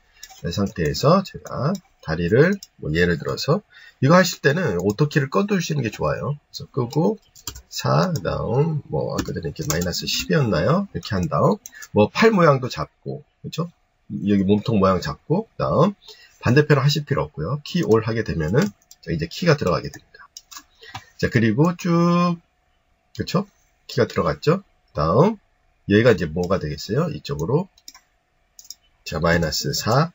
이 상태에서 제가 다리를 예를 들어서 이거 하실 때는 오토키를 꺼두시는 게 좋아요. 그래서 끄고 4, 다음 아까 전에 이렇게 마이너스 10이었나요? 이렇게 한 다음 팔 모양도 잡고 그렇죠? 여기 몸통 모양 잡고 다음 반대편을 하실 필요 없고요. 키 올 하게 되면은 이제 키가 들어가게 됩니다. 자, 그리고 쭉 그렇죠? 키가 들어갔죠? 다음 여기가 이제 뭐가 되겠어요? 이쪽으로 자 마이너스 4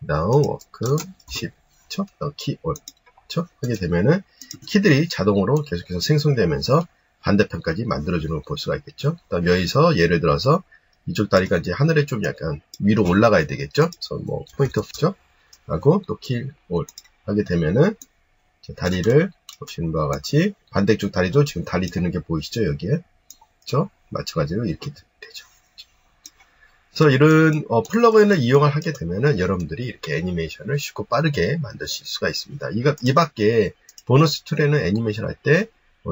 다음 워크 10 그쵸? 키 올 그쵸? 하게 되면은 키들이 자동으로 계속해서 생성되면서 반대편까지 만들어주는 걸 볼 수가 있겠죠. 그다음 여기서 예를 들어서 이쪽 다리가 이제 하늘에 좀 약간 위로 올라가야 되겠죠. 그래서 뭐 포인트 오프죠. 하고 또 키 올 하게 되면은 다리를 보시는 바와 같이 반대쪽 다리도 지금 다리 드는 게 보이시죠? 여기에 그렇죠? 마찬가지로 이렇게 되죠. 그래서 이런 플러그인을 이용을 하게 되면은 여러분들이 이렇게 애니메이션을 쉽고 빠르게 만드실 수가 있습니다. 이 밖에 보너스 툴에는 애니메이션 할 때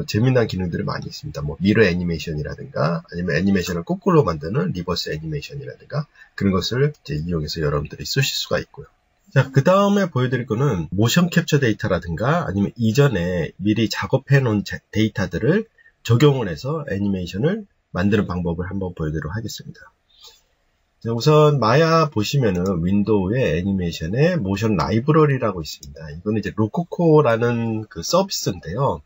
재미난 기능들이 많이 있습니다. 뭐 미러 애니메이션이라든가 아니면 애니메이션을 거꾸로 만드는 리버스 애니메이션이라든가 그런 것을 이제 이용해서 여러분들이 쓰실 수가 있고요. 자, 그 다음에 보여드릴 거는 모션 캡처 데이터라든가 아니면 이전에 미리 작업해 놓은 데이터들을 적용을 해서 애니메이션을 만드는 방법을 한번 보여드리도록 하겠습니다. 자, 우선 마야 보시면은 윈도우의 애니메이션에 모션 라이브러리라고 있습니다. 이거는 이제 로코코라는 그 서비스인데요.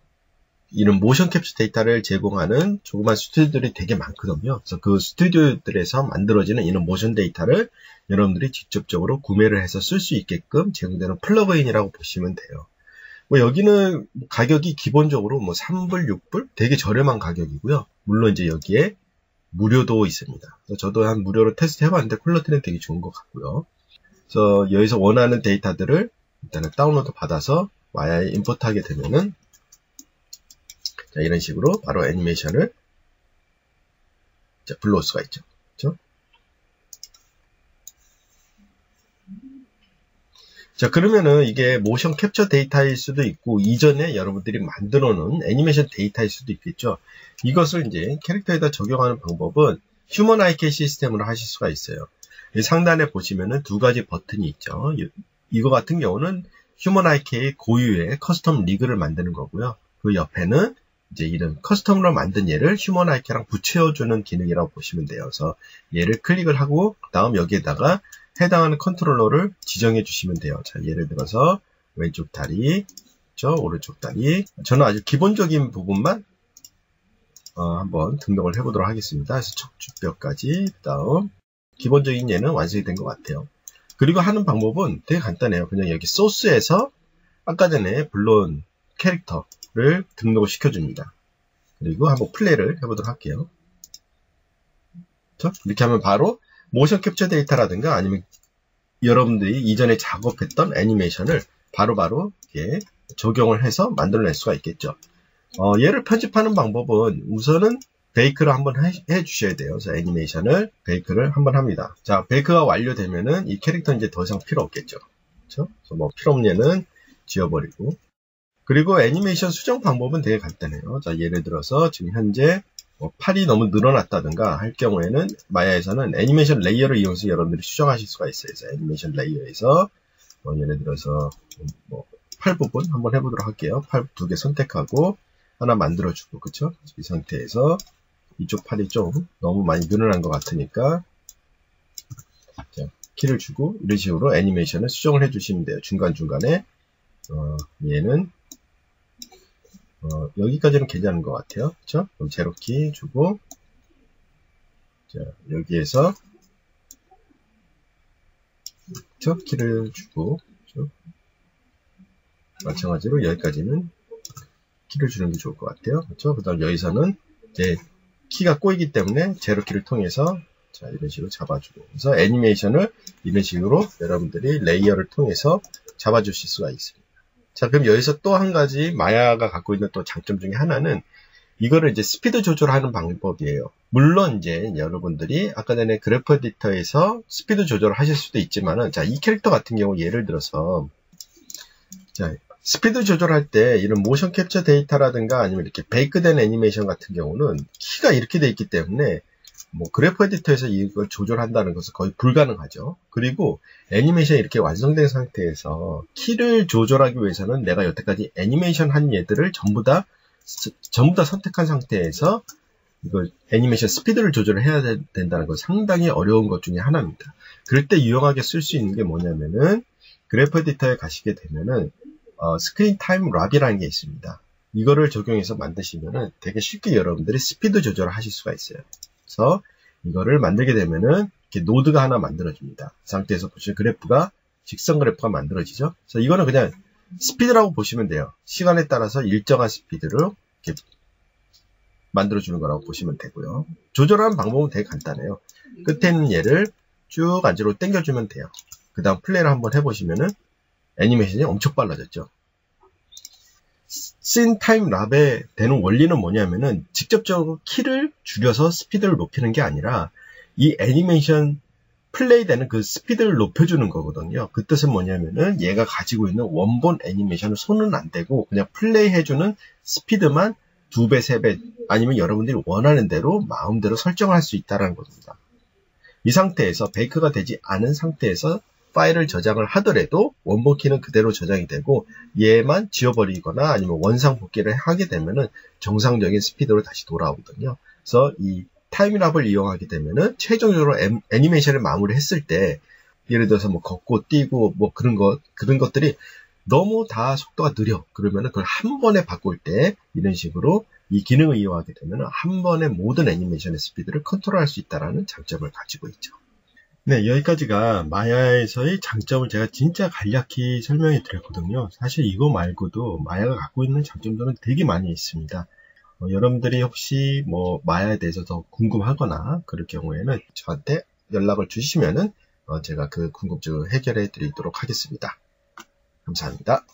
이런 모션 캡처 데이터를 제공하는 조그만 스튜디오들이 되게 많거든요. 그래서 그 스튜디오들에서 만들어지는 이런 모션 데이터를 여러분들이 직접적으로 구매를 해서 쓸 수 있게끔 제공되는 플러그인이라고 보시면 돼요. 뭐 여기는 가격이 기본적으로 뭐 3불, 6불 되게 저렴한 가격이고요. 물론 이제 여기에 무료도 있습니다. 저도 한 무료로 테스트 해봤는데 퀄리티는 되게 좋은 것 같고요. 그래서 여기서 원하는 데이터들을 일단은 다운로드 받아서 마야에 임포트하게 되면은 자, 이런 식으로 바로 애니메이션을 불러올 수가 있죠. 그렇죠? 자, 그러면은 이게 모션 캡처 데이터일 수도 있고 이전에 여러분들이 만들어 놓은 애니메이션 데이터일 수도 있겠죠. 이것을 이제 캐릭터에다 적용하는 방법은 휴먼 IK 시스템으로 하실 수가 있어요. 상단에 보시면은 두 가지 버튼이 있죠. 이거 같은 경우는 휴먼 IK 고유의 커스텀 리그를 만드는 거고요. 그 옆에는 이제 이런 커스텀으로 만든 얘를 휴먼 IK랑 붙여주는 기능이라고 보시면 돼요. 그래서 얘를 클릭을 하고 다음 여기에다가 해당하는 컨트롤러를 지정해 주시면 돼요. 자, 예를 들어서 왼쪽 다리, 오른쪽 다리. 저는 아주 기본적인 부분만 한번 등록을 해보도록 하겠습니다. 그래서 척추뼈까지 다음 기본적인 얘는 완성이 된 것 같아요. 그리고 하는 방법은 되게 간단해요. 그냥 여기 소스에서 아까 전에 불러온 캐릭터를 등록을 시켜줍니다. 그리고 한번 플레이를 해보도록 할게요. 이렇게 하면 바로 모션 캡처 데이터라든가 아니면 여러분들이 이전에 작업했던 애니메이션을 바로바로 이렇게 적용을 해서 만들어낼 수가 있겠죠. 얘를 편집하는 방법은 우선은 베이크를 한번 해 주셔야 돼요. 그래서 애니메이션을 베이크를 한번 합니다. 자, 베이크가 완료되면은 이 캐릭터 이제 더 이상 필요 없겠죠. 그렇죠? 그래서 뭐 필요 없는 얘는 지워버리고. 그리고 애니메이션 수정 방법은 되게 간단해요. 자, 예를 들어서 지금 현재 팔이 너무 늘어났다든가 할 경우에는 마야에서는 애니메이션 레이어를 이용해서 여러분들이 수정하실 수가 있어요. 그래서 애니메이션 레이어에서 예를 들어서 팔 부분 한번 해보도록 할게요. 팔 두 개 선택하고 하나 만들어주고, 그쵸? 이 상태에서 이쪽 팔이 좀 너무 많이 늘어난 것 같으니까 자, 키를 주고 이런 식으로 애니메이션을 수정을 해주시면 돼요. 중간중간에 얘는 여기까지는 괜찮은 것 같아요. 그쵸? 그럼 제로키 주고, 자, 여기에서, 그쵸? 키를 주고, 그쵸? 마찬가지로 여기까지는 키를 주는 게 좋을 것 같아요. 그쵸? 그 다음 여기서는 이제 키가 꼬이기 때문에 제로키를 통해서, 자, 이런 식으로 잡아주고. 그래서 애니메이션을 이런 식으로 여러분들이 레이어를 통해서 잡아주실 수가 있습니다. 자, 그럼 여기서 또 한 가지 마야가 갖고 있는 또 장점 중에 하나는 이거를 이제 스피드 조절하는 방법이에요. 물론 이제 여러분들이 아까 전에 그래프 에디터에서 스피드 조절을 하실 수도 있지만은 자, 이 캐릭터 같은 경우 예를 들어서 자, 스피드 조절할 때 이런 모션 캡처 데이터라든가 아니면 이렇게 베이크된 애니메이션 같은 경우는 키가 이렇게 돼 있기 때문에 뭐 그래프 에디터에서 이걸 조절한다는 것은 거의 불가능하죠. 그리고 애니메이션이 이렇게 완성된 상태에서 키를 조절하기 위해서는 내가 여태까지 애니메이션 한 얘들을 전부 다 선택한 상태에서 이걸 애니메이션 스피드를 조절해야 된다는 건 상당히 어려운 것 중에 하나입니다. 그럴 때 유용하게 쓸 수 있는 게 뭐냐면은 그래프 에디터에 가시게 되면은 스크린 타임 랍이라는 게 있습니다. 이거를 적용해서 만드시면은 되게 쉽게 여러분들이 스피드 조절을 하실 수가 있어요. 그래서 이거를 만들게 되면은 이렇게 노드가 하나 만들어집니다. 이 상태에서 보시면 그래프가 직선 그래프가 만들어지죠. 그래서 이거는 그냥 스피드라고 보시면 돼요. 시간에 따라서 일정한 스피드로 이렇게 만들어주는 거라고 보시면 되고요. 조절하는 방법은 되게 간단해요. 끝에 있는 얘를 쭉 안쪽으로 당겨주면 돼요. 그 다음 플레이를 한번 해보시면은 애니메이션이 엄청 빨라졌죠. 씬 타임 랍에 되는 원리는 뭐냐면은 직접적으로 키를 줄여서 스피드를 높이는 게 아니라 이 애니메이션 플레이 되는 그 스피드를 높여주는 거거든요. 그 뜻은 뭐냐면은 얘가 가지고 있는 원본 애니메이션을 손은 안 대고 그냥 플레이 해주는 스피드만 2배, 3배 아니면 여러분들이 원하는 대로 마음대로 설정을 할 수 있다는 겁니다. 이 상태에서 베이크가 되지 않은 상태에서 파일을 저장을 하더라도 원본 키는 그대로 저장이 되고 얘만 지워버리거나 아니면 원상 복귀를 하게 되면은 정상적인 스피드로 다시 돌아오거든요. 그래서 이 타임랍을 이용하게 되면은 최종적으로 애니메이션을 마무리했을 때 예를 들어서 뭐 걷고 뛰고 뭐 그런 것들이 너무 다 속도가 느려. 그러면은 그걸 한 번에 바꿀 때 이런 식으로 이 기능을 이용하게 되면은 한 번에 모든 애니메이션의 스피드를 컨트롤할 수 있다는 장점을 가지고 있죠. 네, 여기까지가 마야에서의 장점을 제가 진짜 간략히 설명해 드렸거든요. 사실 이거 말고도 마야가 갖고 있는 장점들은 되게 많이 있습니다. 여러분들이 혹시 뭐 마야에 대해서 더 궁금하거나 그럴 경우에는 저한테 연락을 주시면은 제가 그 궁금증을 해결해 드리도록 하겠습니다. 감사합니다.